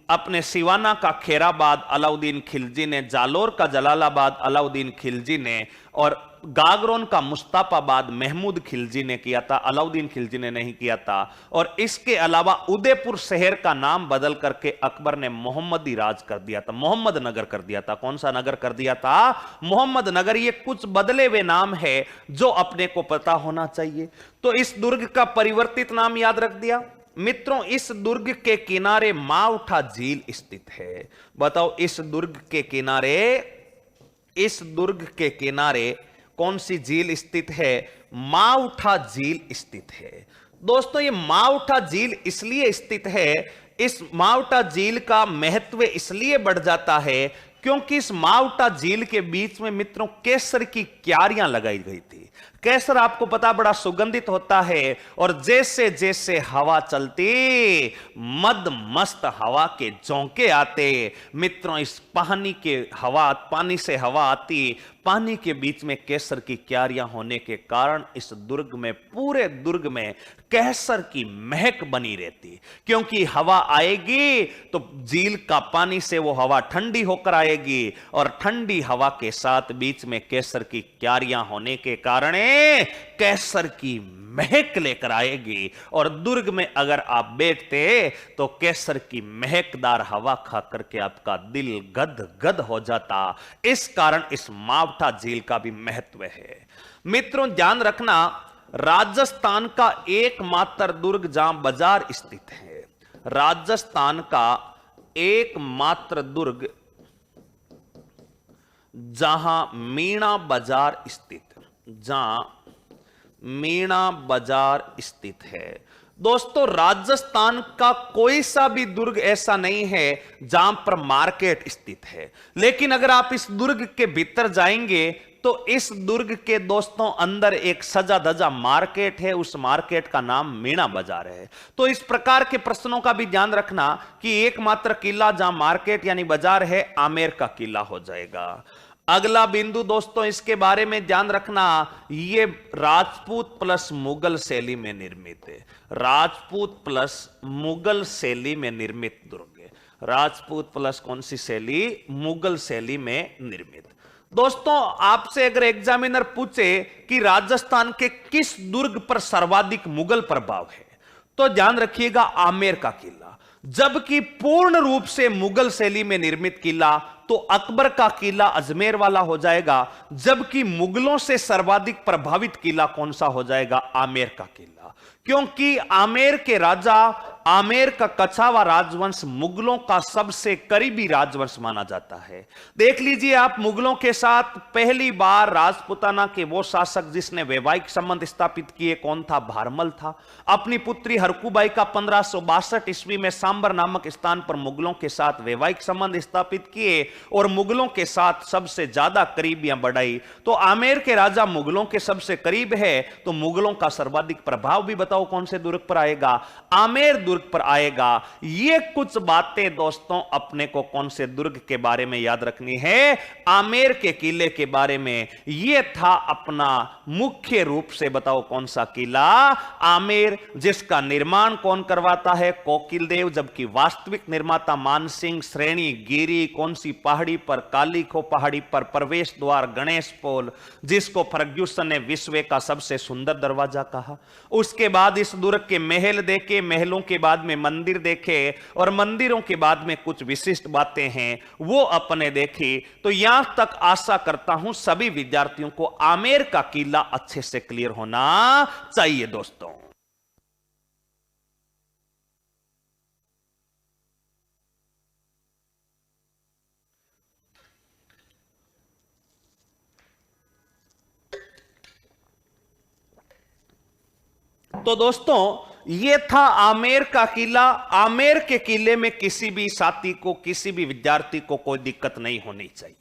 अपने सिवाना का खेराबाद अलाउद्दीन खिलजी ने। जालोर का जलालाबाद अलाउद्दीन खिलजी ने। और गागरोन का मुस्ताफाबाद महमूद खिलजी ने किया था, अलाउद्दीन खिलजी ने नहीं किया था। और इसके अलावा उदयपुर शहर का नाम बदल करके अकबर ने मोहम्मदी राज कर दिया था, मोहम्मद नगर कर दिया था। कौन सा नगर कर दिया था? मोहम्मद नगर। ये कुछ बदले हुए नाम है जो अपने को पता होना चाहिए। तो इस दुर्ग का परिवर्तित नाम याद रख दिया। मित्रों इस दुर्ग के किनारे माउठा झील स्थित है। बताओ इस दुर्ग के किनारे कौन सी झील स्थित है? माउठा झील स्थित है। दोस्तों ये माउठा झील इसलिए स्थित है, इस माउठा झील का महत्व इसलिए बढ़ जाता है क्योंकि इस माउठा झील के बीच में मित्रों केसर की क्यारियां लगाई गई थी। केसर आपको पता बड़ा सुगंधित होता है, और जैसे जैसे हवा चलती मद मस्त हवा के झोंके आते मित्रों, इस पानी से हवा आती, पानी के बीच में केसर की क्यारियां होने के कारण इस दुर्ग में, पूरे दुर्ग में केसर की महक बनी रहती। क्योंकि हवा आएगी तो झील का पानी से वो हवा ठंडी होकर आएगी, और ठंडी हवा के साथ बीच में केसर की क्यारियां होने के कारण केसर की महक लेकर आएगी। और दुर्ग में अगर आप बैठते तो केसर की महकदार हवा खा करके आपका दिल गद गद हो जाता। इस कारण इस मावठा झील का भी महत्व है। मित्रों ध्यान रखना, राजस्थान का एकमात्र दुर्ग जहां बाजार स्थित है, राजस्थान का एकमात्र दुर्ग जहां मीणा बाजार स्थित है। दोस्तों राजस्थान का कोई सा भी दुर्ग ऐसा नहीं है जहां पर मार्केट स्थित है, लेकिन अगर आप इस दुर्ग के भीतर जाएंगे तो इस दुर्ग के दोस्तों अंदर एक सजा धजा मार्केट है, उस मार्केट का नाम मीणा बाजार है। तो इस प्रकार के प्रश्नों का भी ध्यान रखना कि एकमात्र किला जहां मार्केट यानी बाजार है आमेर का किला हो जाएगा। अगला बिंदु दोस्तों इसके बारे में ध्यान रखना, ये राजपूत प्लस मुगल शैली में निर्मित है। राजपूत प्लस मुगल शैली में निर्मित दुर्ग है। राजपूत प्लस कौन सी शैली? मुगल शैली में निर्मित। दोस्तों आपसे अगर एग्जामिनर पूछे कि राजस्थान के किस दुर्ग पर सर्वाधिक मुगल प्रभाव है, तो ध्यान रखिएगा आमेर का किला। जबकि पूर्ण रूप से मुगल शैली में निर्मित किला तो अकबर का किला अजमेर वाला हो जाएगा, जबकि मुगलों से सर्वाधिक प्रभावित किला कौन सा हो जाएगा? आमेर का किला। क्योंकि आमेर के राजा, आमेर का कछावा राजवंश मुगलों का सबसे करीबी राजवंश माना जाता है। देख लीजिए आप, मुगलों के साथ पहली बार राजपुताना के वो शासक जिसने वैवाहिक संबंध स्थापित किए कौन था? भारमल था। अपनी पुत्री हरकुबाई का 1562 ईस्वी में सांबर नामक स्थान पर मुगलों के साथ वैवाहिक संबंध स्थापित किए और मुगलों के साथ सबसे ज्यादा करीबियां बढ़ाई। तो आमेर के राजा मुगलों के सबसे करीब है, तो मुगलों का सर्वाधिक प्रभाव भी बताओ कौन से दुर्ग पर आएगा? आमेर दुर्ग पर आएगा। ये कुछ बातें दोस्तों अपने को कौन से दुर्ग के बारे में याद रखनी है? आमेर के किले के बारे में। यह था अपना मुख्य रूप से बताओ कौन सा किला? आमेर, जिसका निर्माण कौन करवाता है? कोकिल देव। जबकि वास्तविक निर्माता मानसिंह श्रेणी गिरी कौन सी पहाड़ी पर? कालीखो पहाड़ी पर। प्रवेश द्वार गणेश पोल, जिसको फर्ग्यूसन ने विश्व का सबसे सुंदर दरवाजा कहा। उसके बाद इस दुर्ग के महल देखे, महलों के बाद में मंदिर देखे, और मंदिरों के बाद में कुछ विशिष्ट बातें हैं वो अपने देखी। तो यहां तक आशा करता हूं सभी विद्यार्थियों को आमेर का किला अच्छे से क्लियर होना चाहिए दोस्तों। तो दोस्तों यह था आमेर का किला। आमेर के किले में किसी भी साथी को, किसी भी विद्यार्थी को कोई दिक्कत नहीं होनी चाहिए।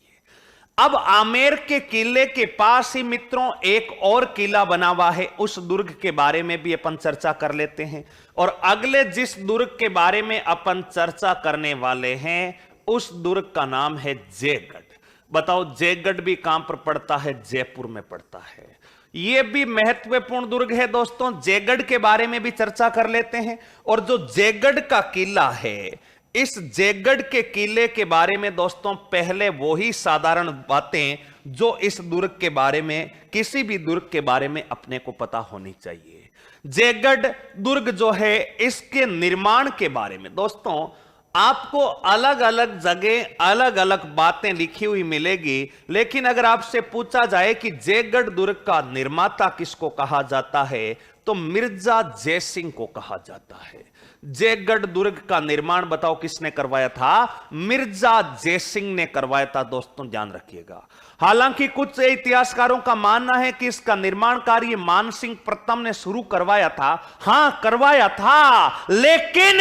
अब आमेर के किले के पास ही मित्रों एक और किला बना हुआ है, उस दुर्ग के बारे में भी अपन चर्चा कर लेते हैं। और अगले जिस दुर्ग के बारे में अपन चर्चा करने वाले हैं उस दुर्ग का नाम है जयगढ़। बताओ जयगढ़ भी कहां पर पड़ता है? जयपुर में पड़ता है। यह भी महत्वपूर्ण दुर्ग है दोस्तों। जयगढ़ के बारे में भी चर्चा कर लेते हैं। और जो जयगढ़ का किला है, इस जयगढ़ के किले के बारे में दोस्तों पहले वही साधारण बातें जो इस दुर्ग के बारे में, किसी भी दुर्ग के बारे में अपने को पता होनी चाहिए। जयगढ़ दुर्ग जो है, इसके निर्माण के बारे में दोस्तों आपको अलग अलग जगह अलग अलग बातें लिखी हुई मिलेगी, लेकिन अगर आपसे पूछा जाए कि जयगढ़ दुर्ग का निर्माता किसको कहा जाता है, तो मिर्जा जयसिंह को कहा जाता है। जयगढ़ दुर्ग का निर्माण बताओ किसने करवाया था? मिर्जा जयसिंह ने करवाया था। दोस्तों ध्यान रखिएगा। हालांकि कुछ इतिहासकारों का मानना है कि इसका निर्माण कार्य मानसिंह प्रथम ने शुरू करवाया था। हां करवाया था, लेकिन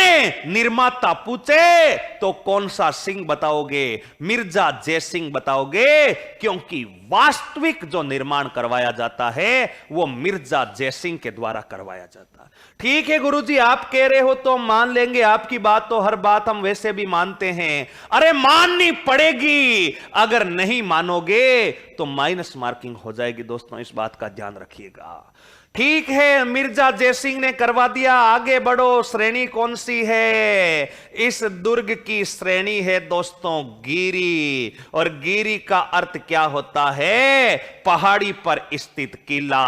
निर्माता पूछे तो कौन सा सिंह बताओगे? मिर्जा जयसिंह बताओगे, क्योंकि वास्तविक जो निर्माण करवाया जाता है वो मिर्जा जयसिंह के द्वारा करवाया जाता है। ठीक है गुरुजी, आप कह रहे हो तो मान लेंगे आपकी बात, तो हर बात हम वैसे भी मानते हैं। अरे माननी पड़ेगी, अगर नहीं मानोगे तो माइनस मार्किंग हो जाएगी। दोस्तों इस बात का ध्यान रखिएगा। ठीक है, मिर्जा जयसिंह ने करवा दिया। आगे बढ़ो, श्रेणी कौन सी है? इस दुर्ग की श्रेणी है दोस्तों गिरी। और गिरी का अर्थ क्या होता है? पहाड़ी पर स्थित किला।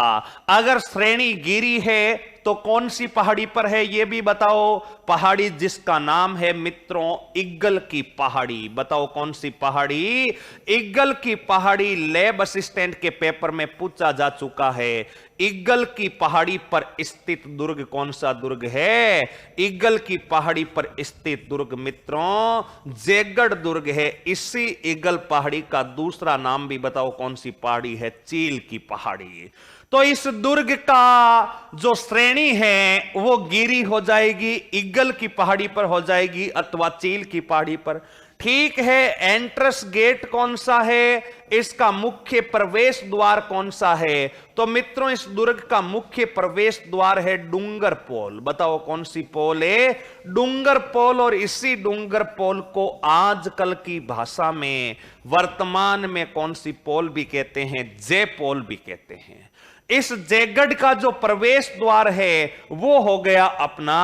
अगर श्रेणी गिरी है तो कौन सी पहाड़ी पर है यह भी बताओ। पहाड़ी जिसका नाम है मित्रों इग्गल की पहाड़ी। बताओ कौन सी पहाड़ी? इग्गल की पहाड़ी। लैब असिस्टेंट के पेपर में पूछा जा चुका है। इग्गल की पहाड़ी पर स्थित दुर्ग कौन सा दुर्ग है? इग्गल की पहाड़ी पर स्थित दुर्ग मित्रों जयगढ़ दुर्ग है। इसी इग्गल पहाड़ी का दूसरा नाम भी बताओ कौन सी पहाड़ी है? चील की पहाड़ी। तो इस दुर्ग का जो श्रेणी है वो गिरी हो जाएगी, इग्गल की पहाड़ी पर हो जाएगी अथवा चील की पहाड़ी पर। ठीक है, एंट्रेंस गेट कौन सा है? इसका मुख्य प्रवेश द्वार कौन सा है? तो मित्रों इस दुर्ग का मुख्य प्रवेश द्वार है डूंगर पोल। बताओ कौन सी पोल है? डूंगर पोल। और इसी डूंगर पोल को आजकल की भाषा में वर्तमान में कौन सी पोल भी कहते हैं? जय पोल भी कहते हैं। इस जयगढ़ का जो प्रवेश द्वार है वो हो गया अपना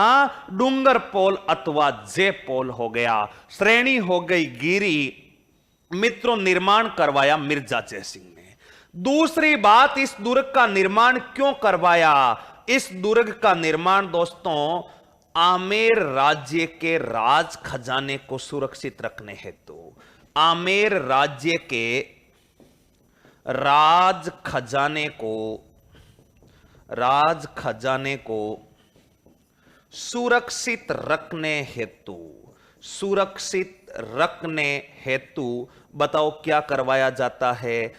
डूंगर पोल अथवा जय पोल हो गया। श्रेणी हो गई गिरी। मित्रों निर्माण करवाया मिर्जा जयसिंह ने। दूसरी बात, इस दुर्ग का निर्माण क्यों करवाया? इस दुर्ग का निर्माण दोस्तों आमेर राज्य के राज खजाने को सुरक्षित रखने हेतु, आमेर राज्य के राज खजाने को सुरक्षित रखने हेतु बताओ क्या करवाया जाता है?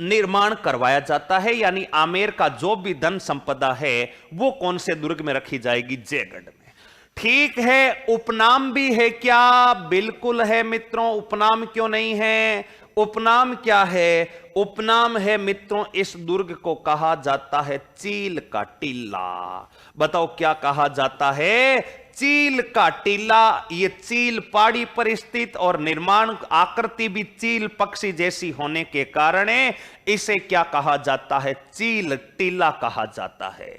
निर्माण करवाया जाता है। यानी आमेर का जो भी धन संपदा है वो कौन से दुर्ग में रखी जाएगी? जयगढ़ में। ठीक है, उपनाम भी है क्या? बिल्कुल है मित्रों। उपनाम क्यों नहीं है? उपनाम क्या है? उपनाम है मित्रों इस दुर्ग को कहा जाता है चील का टीला। बताओ क्या कहा जाता है? चील का टीला। ये चील पहाड़ी पर स्थित और निर्माण आकृति भी चील पक्षी जैसी होने के कारण इसे क्या कहा जाता है? चील टीला कहा जाता है।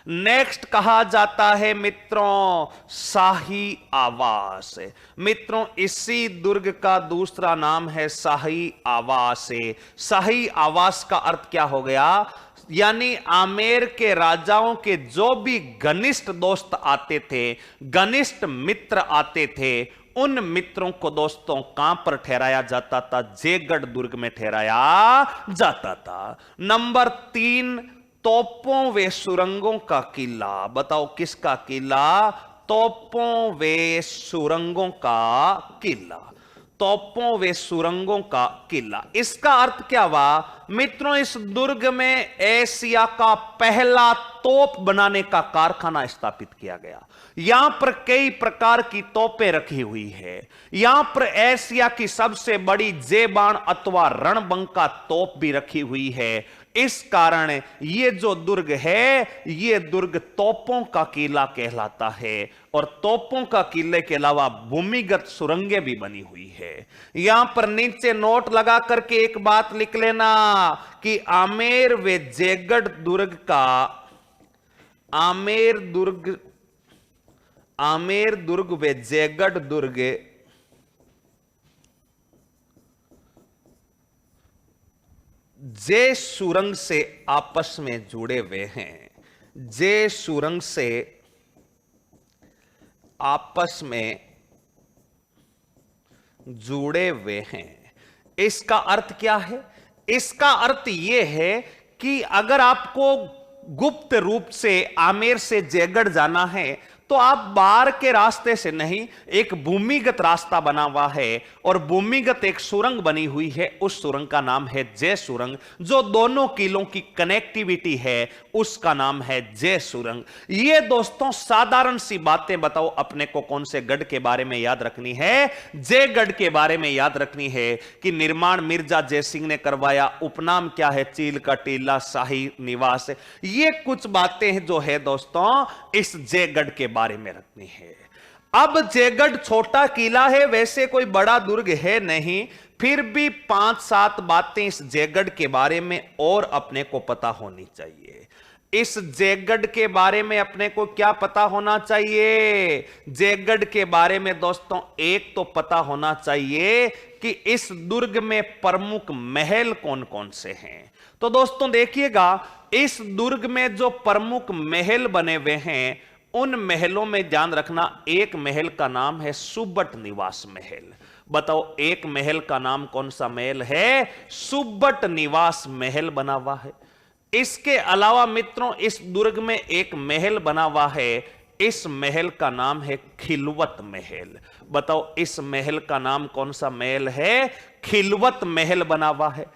नेक्स्ट कहा जाता है मित्रों शाही आवास। मित्रों इसी दुर्ग का दूसरा नाम है शाही आवास। शाही आवास का अर्थ क्या हो गया? यानी आमेर के राजाओं के जो भी घनिष्ठ दोस्त आते थे, घनिष्ठ मित्र आते थे, उन मित्रों को दोस्तों कहां पर ठहराया जाता था? जयगढ़ दुर्ग में ठहराया जाता था। नंबर 3, तोपों व सुरंगों का किला। बताओ किसका किला? तोपों व सुरंगों का किला। तोपों व सुरंगों का किला। इसका अर्थ क्या हुआ मित्रों? इस दुर्ग में एशिया का पहला तोप बनाने का कारखाना स्थापित किया गया। यहां पर कई प्रकार की तोपें रखी हुई है। यहां पर एशिया की सबसे बड़ी जेबान अथवा रणबंका तोप भी रखी हुई है। इस कारण यह जो दुर्ग है यह दुर्ग तोपों का किला कहलाता है। और तोपों का किले के अलावा भूमिगत सुरंगें भी बनी हुई है। यहां पर नीचे नोट लगा करके एक बात लिख लेना कि आमेर व जयगढ़ दुर्ग का आमेर दुर्ग व जयगढ़ दुर्ग जे सुरंग से आपस में जुड़े हुए हैं। जे सुरंग से आपस में जुड़े हुए हैं। इसका अर्थ क्या है? इसका अर्थ यह है कि अगर आपको गुप्त रूप से आमेर से जयगढ़ जाना है तो आप बाहर के रास्ते से नहीं, एक भूमिगत रास्ता बना हुआ है और भूमिगत एक सुरंग बनी हुई है, उस सुरंग का नाम है जय सुरंग। जो दोनों किलों की कनेक्टिविटी है उसका नाम है जय सुरंग। ये दोस्तों साधारण सी बातें बताओ, अपने को कौन से गढ़ के बारे में याद रखनी है? जयगढ़ के बारे में याद रखनी है कि निर्माण मिर्जा जयसिंह ने करवाया, उपनाम क्या है? चील का टीला, शाही निवास। ये कुछ बातें जो है दोस्तों इस जयगढ़ के बारे में रखनी है। अब जयगढ़ छोटा किला है, वैसे कोई बड़ा दुर्ग है नहीं, फिर भी 5-7 बातें इस जयगढ़ के बारे में और अपने को पता होनी चाहिए। इस जयगढ़ के बारे में अपने को क्या पता होना चाहिए? जयगढ़ के बारे में दोस्तों एक तो पता होना चाहिए कि इस दुर्ग में प्रमुख महल कौन कौन से हैं। तो दोस्तों देखिएगा, इस दुर्ग में जो प्रमुख महल बने हुए हैं उन महलों में ध्यान रखना, एक महल का नाम है सुब्बट निवास महल। बताओ एक महल का नाम कौन सा महल है? सुब्बट निवास महल बना हुआ है। इसके अलावा मित्रों इस दुर्ग में एक महल बना हुआ है, इस महल का नाम है खिलवत महल। बताओ इस महल का नाम कौन सा महल है? खिलवत महल बना हुआ है।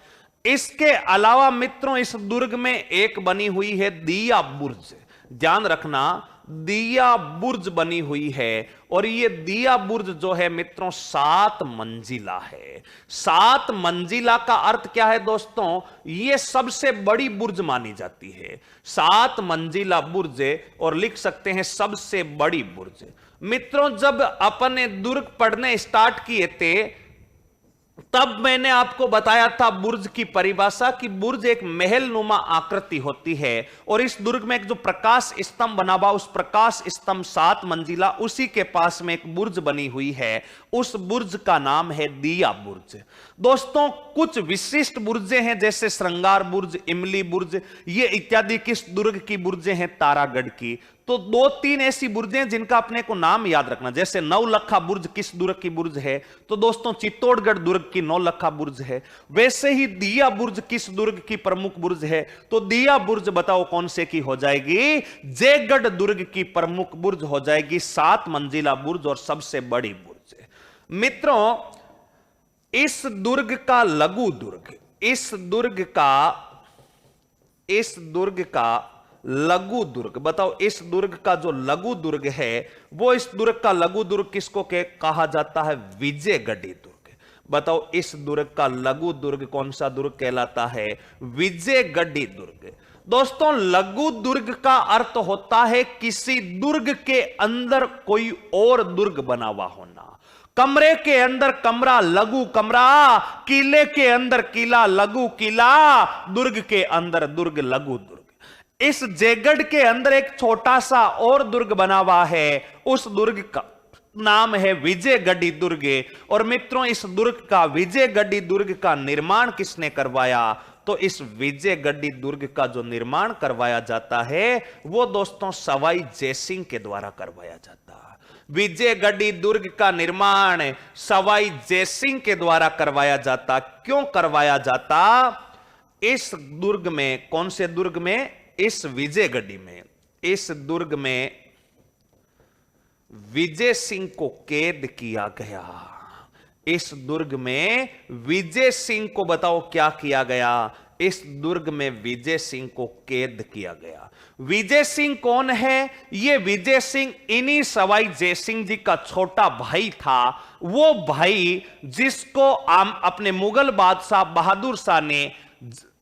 इसके अलावा मित्रों इस दुर्ग में एक बनी हुई है दिया बुर्ज। ध्यान रखना, दिया बुर्ज बनी हुई है और ये दिया बुर्ज जो है मित्रों 7 मंजिला है। 7 मंजिला का अर्थ क्या है दोस्तों? ये सबसे बड़ी बुर्ज मानी जाती है। 7 मंजिला बुर्ज और लिख सकते हैं सबसे बड़ी बुर्ज। मित्रों जब अपने दुर्ग पढ़ने स्टार्ट किए थे तब मैंने आपको बताया था बुर्ज की परिभाषा कि बुर्ज एक महल नुमा आकृति होती है और इस दुर्ग में एक जो प्रकाश स्तंभ बना हुआ, उस प्रकाश स्तंभ 7 मंजिला, उसी के पास में एक बुर्ज बनी हुई है, उस बुर्ज का नाम है दिया बुर्ज। दोस्तों कुछ विशिष्ट बुर्जें हैं जैसे श्रृंगार बुर्ज, इमली बुर्ज, ये इत्यादि किस दुर्ग की बुर्जें हैं? तारागढ़ की। तो 2-3 ऐसी बुर्जें जिनका अपने को नाम याद रखना, जैसे नौलखा बुर्ज किस दुर्ग की बुर्ज है? तो दोस्तों चित्तौड़गढ़ दुर्ग की नौलखा बुर्ज है। वैसे ही दिया बुर्ज किस दुर्ग की प्रमुख बुर्ज है? तो दिया बुर्ज बताओ कौन से की हो जाएगी? जयगढ़ दुर्ग की प्रमुख बुर्ज हो जाएगी, 7 मंजिला बुर्ज और सबसे बड़ी बुर्ज। मित्रों इस दुर्ग का लघु दुर्ग, इस दुर्ग का लघु दुर्ग, बताओ इस दुर्ग का जो लघु दुर्ग है वो इस दुर्ग का लघु दुर्ग किसको कहा जाता है? विजयगढ़ी दुर्ग। बताओ इस दुर्ग का लघु दुर्ग कौन सा दुर्ग कहलाता है? विजयगढ़ी दुर्ग। दोस्तों लघु दुर्ग का अर्थ होता है किसी दुर्ग के अंदर कोई और दुर्ग बना हुआ होना। कमरे के अंदर कमरा लघु कमरा, किले के अंदर किला लघु किला, दुर्ग के अंदर दुर्ग लघु दुर्ग। इस जयगढ़ के अंदर एक छोटा सा और दुर्ग बना हुआ है, उस दुर्ग का नाम है विजयगढ़ी दुर्ग। और मित्रों इस दुर्ग का, विजयगढ़ी दुर्ग का निर्माण किसने करवाया? तो इस विजयगढ़ी दुर्ग का जो निर्माण करवाया जाता है वो दोस्तों सवाई जयसिंह के द्वारा करवाया जाता है। विजयगढ़ी दुर्ग का निर्माण सवाई जयसिंह के द्वारा करवाया जाता। क्यों करवाया जाता? इस दुर्ग में, कौन से दुर्ग में? इस विजयगढ़ी में, इस दुर्ग में विजय सिंह को कैद किया गया। इस दुर्ग में विजय सिंह को बताओ क्या किया गया? इस दुर्ग में विजय सिंह को कैद किया गया। विजय सिंह कौन है? ये विजय सिंह इन्हीं सवाई जयसिंह जी का छोटा भाई था। वो भाई जिसको अपने मुगल बादशाह बहादुर शाह ने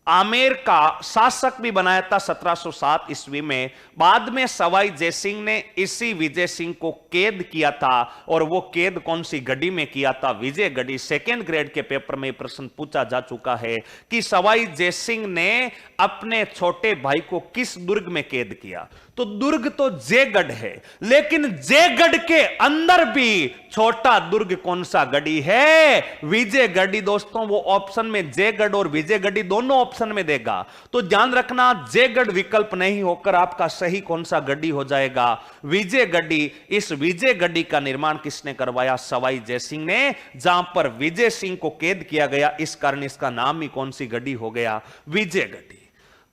आमेर का शासक भी बनाया था 1707 ईस्वी में। बाद में सवाई जयसिंह ने इसी विजय सिंह को कैद किया था और वो कैद कौन सी गढ़ी में किया था? विजयगढ़ी। सेकेंड ग्रेड के पेपर में प्रश्न पूछा जा चुका है कि सवाई जयसिंह ने अपने छोटे भाई को किस दुर्ग में कैद किया। तो दुर्ग तो जयगढ़ है, लेकिन जयगढ़ के अंदर भी छोटा दुर्ग कौन सा गढ़ी है? विजयगढ़ी। दोस्तों वो ऑप्शन में जयगढ़ और विजयगढ़ी दोनों ऑप्शन में देगा, तो ध्यान रखना जयगढ़ विकल्प नहीं होकर आपका सही कौन सा गढ़ी हो जाएगा? विजयगढ़ी। इस विजयगढ़ी का निर्माण किसने करवाया? सवाई जयसिंह ने, जहां पर विजय सिंह को कैद किया गया, इस कारण इसका नाम ही कौन सी गढ़ी हो गया? विजयगढ़ी।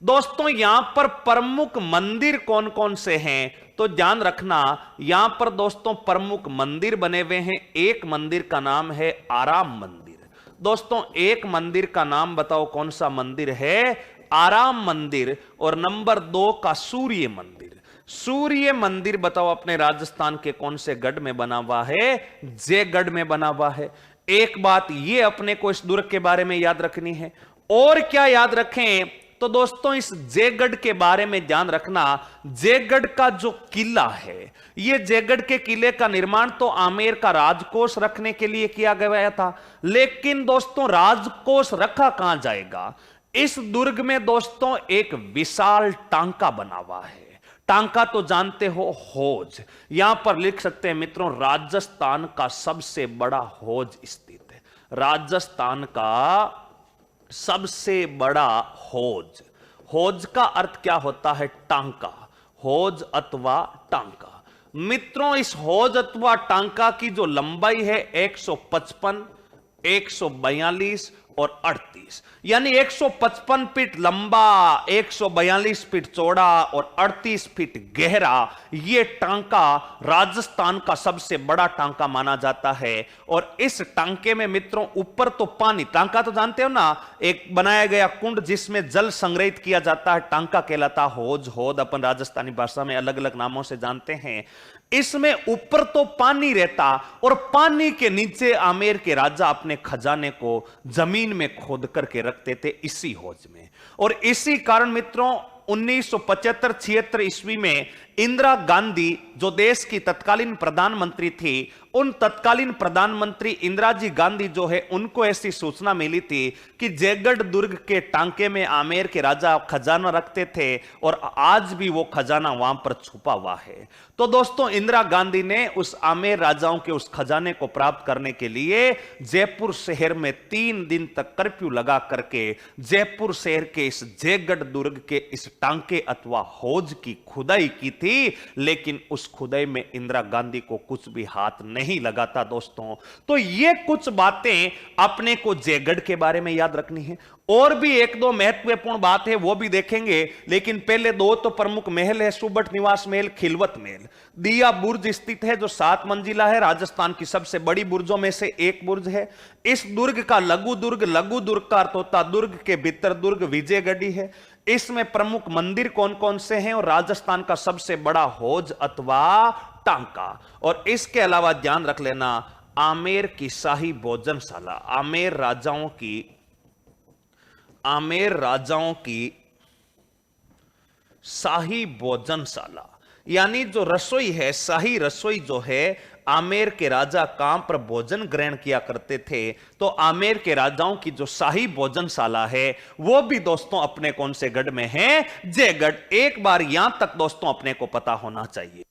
दोस्तों यहां पर प्रमुख मंदिर कौन कौन से हैं तो ध्यान रखना, यहां पर दोस्तों प्रमुख मंदिर बने हुए हैं। एक मंदिर का नाम है आराम मंदिर। दोस्तों एक मंदिर का नाम बताओ कौन सा मंदिर है? आराम मंदिर। और नंबर 2 का सूर्य मंदिर। सूर्य मंदिर बताओ अपने राजस्थान के कौन से गढ़ में बना हुआ है? जयगढ़ में बना हुआ है। एक बात ये अपने को इस दुर्ग के बारे में याद रखनी है। और क्या याद रखें तो दोस्तों इस जयगढ़ के बारे में ध्यान रखना, जयगढ़ का जो किला है, यह जयगढ़ के किले का निर्माण तो आमेर का राजकोष रखने के लिए किया गया था, लेकिन दोस्तों राजकोष रखा कहां जाएगा? इस दुर्ग में दोस्तों एक विशाल टांका बना हुआ है। टांका तो जानते हो, हौज। यहां पर लिख सकते हैं मित्रों, राजस्थान का सबसे बड़ा हौज स्थित है। राजस्थान का सबसे बड़ा हौज। हौज का अर्थ क्या होता है? टांका। हौज अथवा टांका। मित्रों इस हौज अथवा टांका की जो लंबाई है 155, 142 और 38, यानी 155 फीट लंबा, 142 फीट चौड़ा और 38 फीट गहरा यह टांका राजस्थान का सबसे बड़ा टांका माना जाता है। और इस टांके में मित्रों ऊपर तो पानी, टांका तो जानते हो ना, एक बनाया गया कुंड जिसमें जल संग्रहित किया जाता है, टांका कहलाता। हौज, हौद अपन राजस्थानी भाषा में अलग अलग नामों से जानते हैं। इसमें ऊपर तो पानी रहता और पानी के नीचे आमेर के राजा अपने खजाने को जमीन में खोद करके रखते थे इसी हौज में। और इसी कारण मित्रों 1975-76 ईस्वी में इंदिरा गांधी जो देश की तत्कालीन प्रधानमंत्री थी, उन तत्कालीन प्रधानमंत्री इंदिरा जी गांधी जो है उनको ऐसी सूचना मिली थी कि जयगढ़ दुर्ग के टांके में आमेर के राजा खजाना रखते थे और आज भी वो खजाना वहां पर छुपा हुआ है। तो दोस्तों इंदिरा गांधी ने उस आमेर राजाओं के उस खजाने को प्राप्त करने के लिए जयपुर शहर में 3 दिन तक कर्फ्यू लगा करके जयपुर शहर के इस जयगढ़ दुर्ग के इस टांके अथवा हौज की खुदाई की थी, लेकिन उस खुदाई में इंदिरा गांधी को कुछ भी हाथ नहीं लगा था दोस्तों। तो ये कुछ बातें अपने को जयगढ़ के बारे में याद रखनी है। और भी 1-2 महत्वपूर्ण बात है वो भी देखेंगे, लेकिन पहले 2 तो प्रमुख महल है, सुबट निवास महल, खिलवत महल। दिया बुर्ज स्थित है जो 7 मंजिला है, राजस्थान की सबसे बड़ी बुर्जों में से एक बुर्ज है। इस दुर्ग का लघु दुर्ग का अर्थ होता दुर्ग के भीतर दुर्ग विजयगढ़ी है। इसमें प्रमुख मंदिर कौन कौन से हैं और राजस्थान का सबसे बड़ा हौज अथवा टांका। और इसके अलावा ध्यान रख लेना आमेर की शाही भोजनशाला, आमेर राजाओं की शाही भोजनशाला, यानी जो रसोई है, शाही रसोई जो है, आमेर के राजा कहां पर भोजन ग्रहण किया करते थे, तो आमेर के राजाओं की जो शाही भोजनशाला है वो भी दोस्तों अपने कौन से गढ़ में है? जयगढ़। एक बार यहां तक दोस्तों अपने को पता होना चाहिए।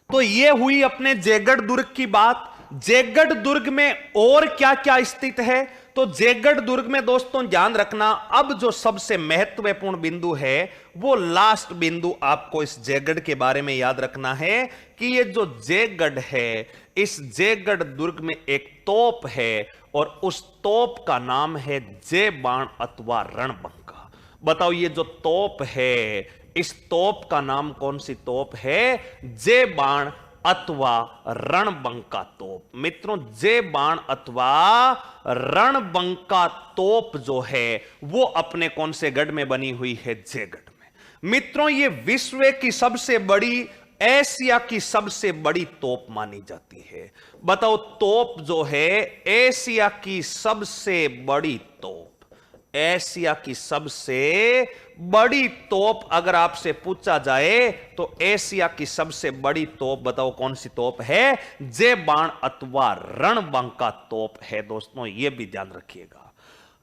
तो ये हुई अपने जयगढ़ दुर्ग की बात। जयगढ़ दुर्ग में और क्या क्या स्थित है तो जयगढ़ दुर्ग में दोस्तों ध्यान रखना, अब जो सबसे महत्वपूर्ण बिंदु है वो लास्ट बिंदु आपको इस जयगढ़ के बारे में याद रखना है कि ये जो जयगढ़ है, इस जयगढ़ दुर्ग में एक तोप है और उस तोप का नाम है जय बाण अथवा रणबंका। बताओ ये जो तोप है, इस तोप का नाम कौन सी तोप है? जय बाण अथवा रणबंका तोप। मित्रों जय बाण अथवा रणबंका तोप जो है वो अपने कौन से गढ़ में बनी हुई है? जयगढ़ में। मित्रों ये विश्व की सबसे बड़ी, एशिया की सबसे बड़ी तोप मानी जाती है। बताओ तोप जो है एशिया की सबसे बड़ी तोप, एशिया की सबसे बड़ी तोप अगर आपसे पूछा जाए तो एशिया की सबसे बड़ी तोप बताओ कौन सी तोप है? जय बाण अथवा रणबंका तोप है दोस्तों, यह भी ध्यान रखिएगा।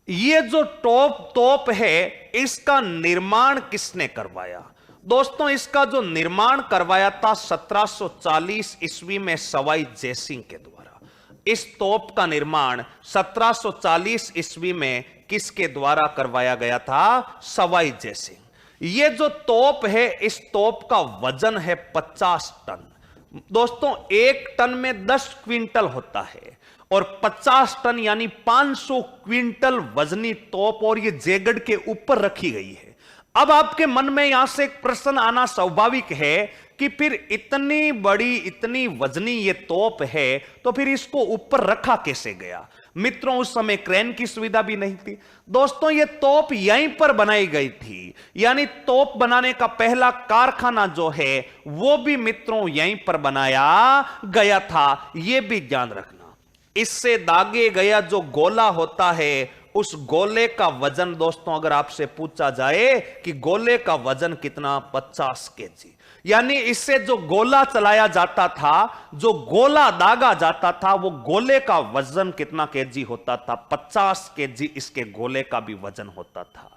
यह जो तोप है इसका निर्माण किसने करवाया? दोस्तों इसका जो निर्माण करवाया था 1740 ईस्वी में सवाई जयसिंह के द्वारा। इस तोप का निर्माण 1740 ईस्वी में किसके द्वारा करवाया गया था? सवाई जयसिंह। यह जो तोप है, इस तोप का वजन है 50 टन। दोस्तों 1 टन में 10 क्विंटल होता है और 50 टन यानी 500 क्विंटल वजनी तोप और ये जयगढ़ के ऊपर रखी गई है। अब आपके मन में यहां से एक प्रश्न आना स्वाभाविक है कि फिर इतनी बड़ी इतनी वजनी ये तोप है तो फिर इसको ऊपर रखा कैसे गया। मित्रों उस समय क्रेन की सुविधा भी नहीं थी। दोस्तों ये तोप यहीं पर बनाई गई थी, यानी तोप बनाने का पहला कारखाना जो है वो भी मित्रों यहीं पर बनाया गया था, यह भी ध्यान रखना। इससे दागे गया जो गोला होता है उस गोले का वजन दोस्तों अगर आपसे पूछा जाए कि गोले का वजन कितना, 50 केजी। यानी इससे जो गोला चलाया जाता था, जो गोला दागा जाता था, वो गोले का वजन कितना केजी होता था, 50 केजी इसके गोले का भी वजन होता था।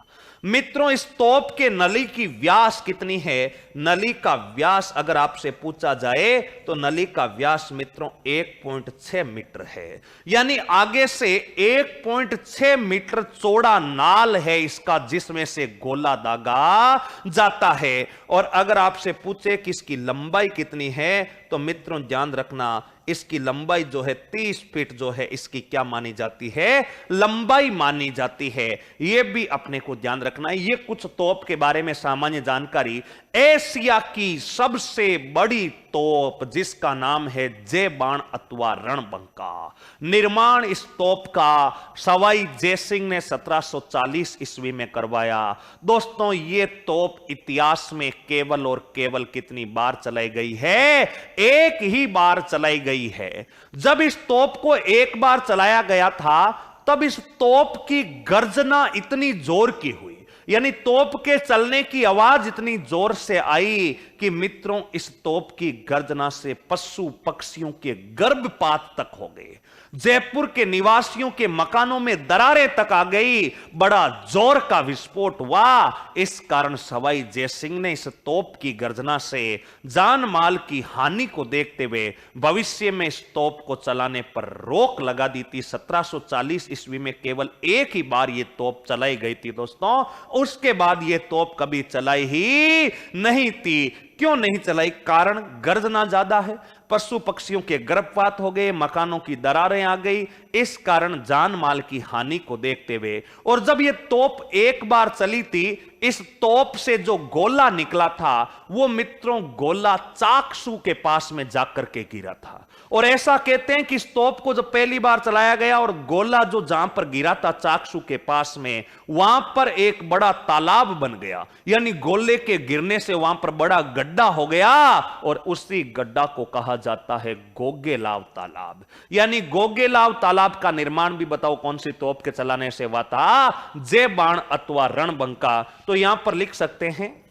मित्रों इस तोप के नली की व्यास कितनी है? नली का व्यास अगर आपसे पूछा जाए तो नली का व्यास मित्रों 1.6 मीटर है, यानी आगे से 1.6 मीटर चौड़ा नाल है इसका जिसमें से गोला दागा जाता है। और अगर आपसे पूछे कि इसकी लंबाई कितनी है तो मित्रों ध्यान रखना इसकी लंबाई जो है 30 फीट जो है इसकी क्या मानी जाती है? लंबाई मानी जाती है। यह भी अपने को ध्यान रखना है। यह कुछ तोप के बारे में सामान्य जानकारी। एशिया की सबसे बड़ी तोप जिसका नाम है जय बाण अथवा रणबंका, निर्माण इस तोप का सवाई जयसिंह ने 1740 ईस्वी में करवाया। दोस्तों ये तोप इतिहास में केवल और केवल कितनी बार चलाई गई है? एक ही बार चलाई गई है। जब इस तोप को एक बार चलाया गया था तब इस तोप की गर्जना इतनी जोर की हुई, यानी तोप के चलने की आवाज इतनी जोर से आई कि मित्रों इस तोप की गर्जना से पशु पक्षियों के गर्भपात तक हो गए। जयपुर के निवासियों के मकानों में दरारें तक आ गई। बड़ा जोर का विस्फोट हुआ। इस कारण सवाई जयसिंह ने इस तोप की गर्जना से जान माल की हानि को देखते हुए भविष्य में इस तोप को चलाने पर रोक लगा दी थी। 1740 ईस्वी में केवल एक ही बार यह तोप चलाई गई थी दोस्तों। उसके बाद यह तोप कभी चलाई ही नहीं थी। क्यों नहीं चलाई? कारण गर्जना ज्यादा है, पशु पक्षियों के गर्भपात हो गए, मकानों की दरारें आ गई, इस कारण जान माल की हानि को देखते हुए। और जब यह तोप एक बार चली थी, इस तोप से जो गोला निकला था वो मित्रों गोला चाकसू के पास में जाकर के गिरा था। और ऐसा कहते हैं कि इस तोप को जब पहली बार चलाया गया और गोला जो जहां पर गिरा था चाकसू के पास में, वहां पर एक बड़ा तालाब बन गया, यानी गोले के गिरने से वहां पर बड़ा गड्ढा हो गया और उसी गड्ढा को कहा जाता है गोगेलाव तालाब। यानी गोगेलाव तालाब का निर्माण भी बताओ कौन सी तोप के चलाने से हुआ था? जय बाण अथवा रणबंका। तो यहां पर लिख सकते हैं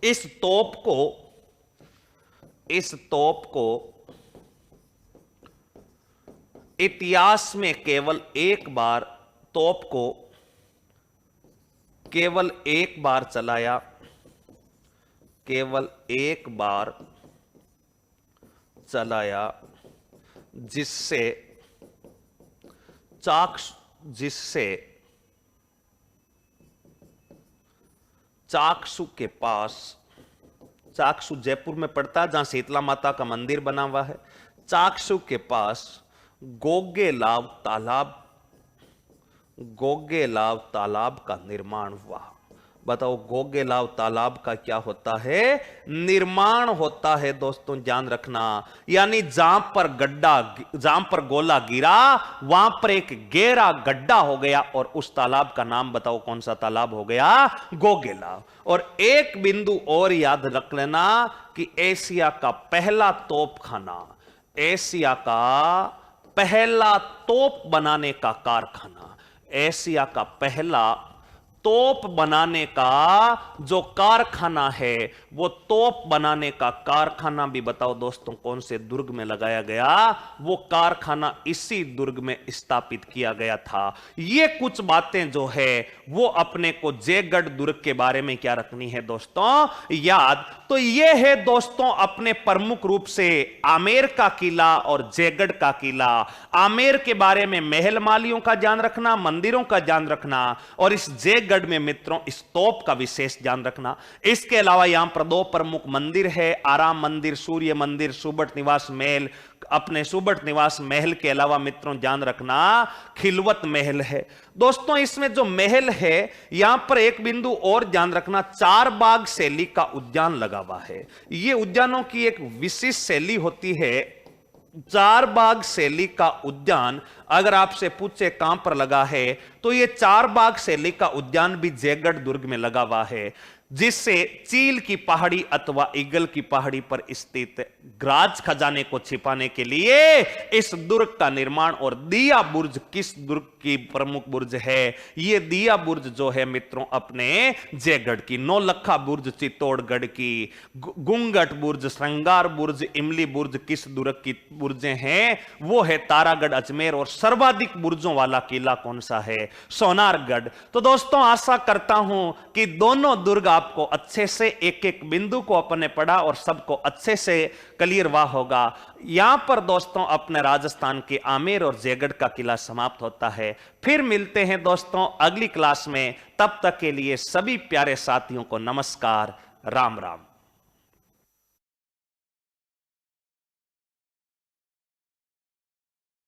इस तोप को इतिहास में केवल एक बार तोप को केवल एक बार चलाया, केवल एक बार चलाया, जिससे चाकसू के पास, चाकसू जयपुर में पड़ता है जहां शीतला माता का मंदिर बना हुआ है, चाकसू के पास गोगेलाव तालाब का निर्माण हुआ। बताओ गोगेलाव तालाब का क्या होता है? निर्माण होता है दोस्तों, ध्यान रखना। यानी जहां पर गोला गिरा वहां पर एक गहरा गड्ढा हो गया और उस तालाब का नाम बताओ कौन सा तालाब हो गया? गोगेलाव। और एक बिंदु और याद रख लेना कि एशिया का पहला तोपखाना, एशिया का पहला तोप बनाने का कारखाना, एशिया का पहला तोप बनाने का जो कारखाना है वो तोप बनाने का कारखाना भी बताओ दोस्तों कौन से दुर्ग में लगाया गया? वो कारखाना इसी दुर्ग में स्थापित किया गया था। ये कुछ बातें जो है वो अपने को जयगढ़ दुर्ग के बारे में क्या रखनी है दोस्तों? याद। तो ये है दोस्तों अपने प्रमुख रूप से आमेर का किला और जयगढ़ का किला। आमेर के बारे में महल मालियों का ध्यान रखना, मंदिरों का ध्यान रखना, और इस जयगढ़ जयगढ़ में मित्रों स्तूप का विशेष ध्यान रखना। इसके अलावा यहां पर 2 प्रमुख मंदिर है, आराम मंदिर, सूर्य मंदिर, सुबट निवास महल। अपने सुबट निवास महल के अलावा मित्रों ध्यान रखना खिलवत महल है। दोस्तों इसमें जो महल है यहां पर एक बिंदु और ध्यान रखना, 4 बाग शैली का उद्यान लगा हुआ है। यह उद्यानों की एक विशिष्ट शैली होती है। 4 बाग शैली का उद्यान अगर आपसे पूछे कहां पर लगा है तो यह 4 बाग शैली का उद्यान भी जयगढ़ दुर्ग में लगा हुआ है, जिससे चील की पहाड़ी अथवा ईगल की पहाड़ी पर स्थित ग्राज खजाने को छिपाने के लिए इस दुर्ग का निर्माण। और दिया बुर्ज किस दुर्ग की प्रमुख बुर्ज है? यह दिया बुर्ज जो है मित्रों अपने जयगढ़ की। नौलखा बुर्ज चित्तौड़गढ़ की, गुंगट बुर्ज, श्रृंगार बुर्ज, इमली बुर्ज किस दुर्ग की बुर्जें हैं? वो है तारागढ़ अजमेर। और सर्वाधिक बुर्जों वाला किला कौन सा है? सोनारगढ़। तो दोस्तों आशा करता हूं कि दोनों दुर्ग आपको अच्छे से एक एक बिंदु को अपने पढ़ा और सबको अच्छे से क्लियर हुआ होगा। यहां पर दोस्तों अपने राजस्थान के आमेर और जयगढ़ का किला समाप्त होता है। फिर मिलते हैं दोस्तों अगली क्लास में। तब तक के लिए सभी प्यारे साथियों को नमस्कार, राम राम।